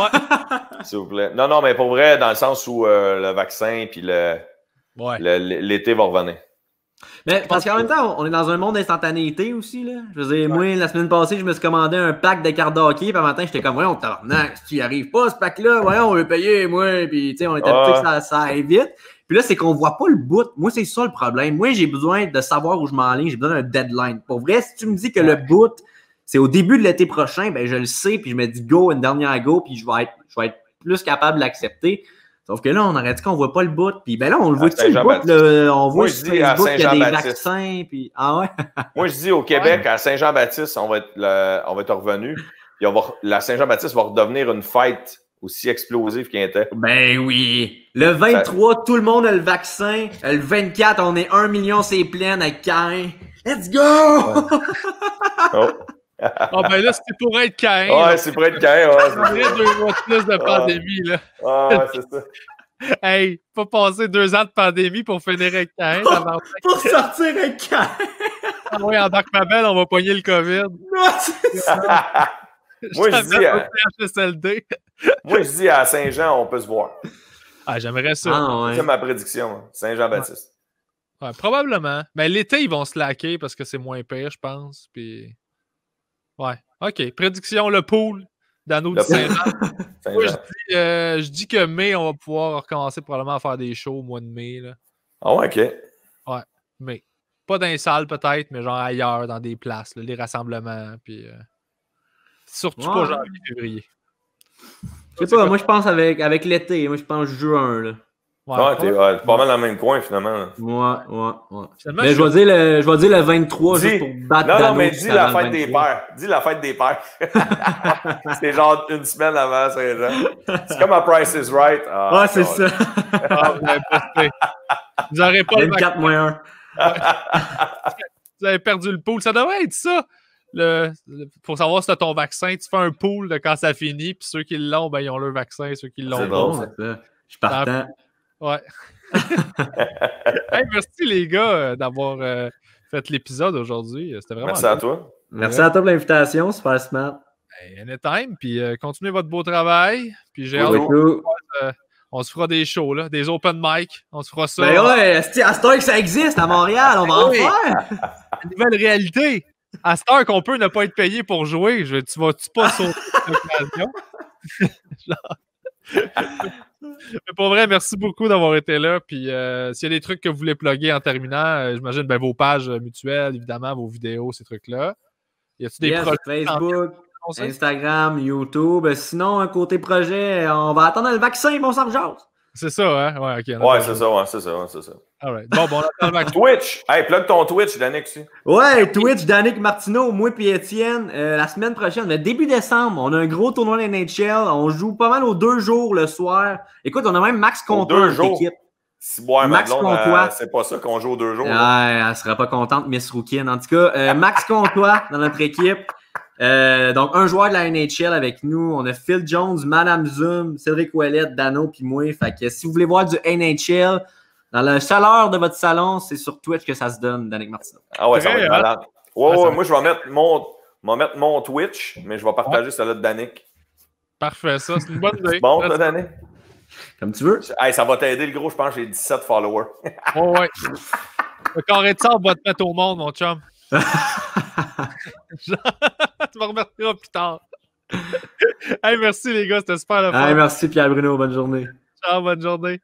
S'il vous plaît. Non, mais pour vrai, dans le sens où le vaccin puis l'été va revenir. Mais parce qu'en même temps, on est dans un monde d'instantanéité aussi. Là. Je veux dire, moi, la semaine passée, je me suis commandé un pack de cartes de hockey. Puis un matin, j'étais comme, voyons, tabarnak, si tu n'y arrives pas, ce pack-là, voyons, on veut payer, moi. Puis, tu sais, on était habitué que ça aille vite. Puis là, c'est qu'on voit pas le bout. Moi, c'est ça le problème. Moi, j'ai besoin de savoir où je m'enligne. J'ai besoin d'un deadline. Pour vrai, si tu me dis que le bout, c'est au début de l'été prochain, ben je le sais. Puis je me dis go, une dernière go. Puis je vais être plus capable de l'accepter. Sauf que là, on aurait dit qu'on voit pas le bout. Puis ben là, on le voit tout le bout. Là, on voit sur Facebook qu'il y a des vaccins. Puis... Ah ouais? Moi, je dis au Québec, à Saint-Jean-Baptiste, on va être revenu. Puis la Saint-Jean-Baptiste va redevenir une fête aussi explosive qu'il était. Ben oui! Le 23, tout le monde a le vaccin. Le 24, on est 1 million, c'est plein avec Cain. Let's go! Oh. Ben là, c'était pour être Cain. Ouais, c'est pour être Cain. Ça ferait 2 mois de plus de pandémie, là. Ouais, c'est ça. Hey, pas passer 2 ans de pandémie pour finir avec Cain. Pour sortir avec Cain! Oui, en Dark Mabel, on va pogner le COVID. Non, c'est ça! Moi, je dis à Saint-Jean, on peut se voir. Ah, j'aimerais ça. C'est ma prédiction. Saint-Jean-Baptiste. Ouais, probablement. Mais l'été, ils vont se laquer parce que c'est moins pire, je pense. Puis... Ouais. OK. Prédiction, le pool d'Anneau de Saint-Jean. Moi, je dis que mai, on va pouvoir recommencer probablement à faire des shows au mois de mai. Là. Ah ouais, OK. Ouais, mai. Pas dans les salles peut-être, mais genre ailleurs, dans des places, là, les rassemblements. Puis... Surtout pas janvier, février. Je sais pas, moi je pense avec l'été. Moi je pense juin. Là. Ouais, t'es pas mal dans le même coin finalement. Ouais. Mais je vais dire le 23 juste pour battre. Non, mais dis la fête des pères. Dis la fête des pères. C'est genre une semaine avant Saint-Jean. C'est comme à Price is Right. Ouais, c'est ça. Vous n'aurez pas le 24-1. Vous avez perdu le pool. Ça devrait être ça. Pour savoir si tu as ton vaccin, tu fais un pool de quand ça finit, puis ceux qui l'ont, ben, ils ont leur vaccin, ceux qui l'ont pas. C'est bon, ça. Je suis partant. Ouais. Hey, merci les gars d'avoir fait l'épisode aujourd'hui. C'était vraiment merci à toi. Merci à toi pour l'invitation, super smart. Hey, anytime, puis continuez votre beau travail. Puis j'ai hâte on se fera des shows, là, des open mic. On se fera ça. Ben ouais, à cette heure que ça existe à Montréal, on va en faire. Une nouvelle réalité. À cette heure qu'on peut ne pas être payé pour jouer, tu vas-tu pas sauter l'occasion? Mais pour vrai, merci beaucoup d'avoir été là. Puis s'il y a des trucs que vous voulez plugger en terminant, j'imagine vos pages mutuelles, évidemment, vos vidéos, ces trucs-là. Y a-tu des projets? Facebook, Instagram, YouTube. Sinon, côté projet, on va attendre le vaccin et on s'en rejase. C'est ça, hein? Ouais, OK. Ouais, c'est ça. All right. Bon, on attend le vaccin. Twitch! Hey, plug ton Twitch, Danick, aussi. Ouais, Twitch, Danick Martineau, moi puis Étienne. La semaine prochaine, le début décembre, on a un gros tournoi de NHL. On joue pas mal aux 2 jours le soir. Écoute, on a même Max Contour avec l'équipe. Si boire Max Comtois. C'est pas ça qu'on joue aux 2 jours. Ouais, elle sera pas contente, Miss Rookin. En tout cas, Max Comtois dans notre équipe. Donc, un joueur de la NHL avec nous. On a Phil Jones, Madame Zoom, Cédric Ouellette, Dano puis moi. Fait que si vous voulez voir du NHL dans la chaleur de votre salon, c'est sur Twitch que ça se donne, Danick Martineau. Ah ouais, ça va être malade. Ouais, moi, je vais mettre mon Twitch, mais je vais partager celui de Danick. Parfait, ça, c'est une bonne idée. C'est bon, ça, Danick? Comme tu veux. Hey, ça va t'aider, le gros. Je pense que j'ai 17 followers. Ouais. Le carré de sable va te mettre au monde, mon chum. Tu me remercieras plus tard. Hey, merci les gars, c'était super le fun. Hey, merci Pierre Bruno, bonne journée. Ciao, bonne journée.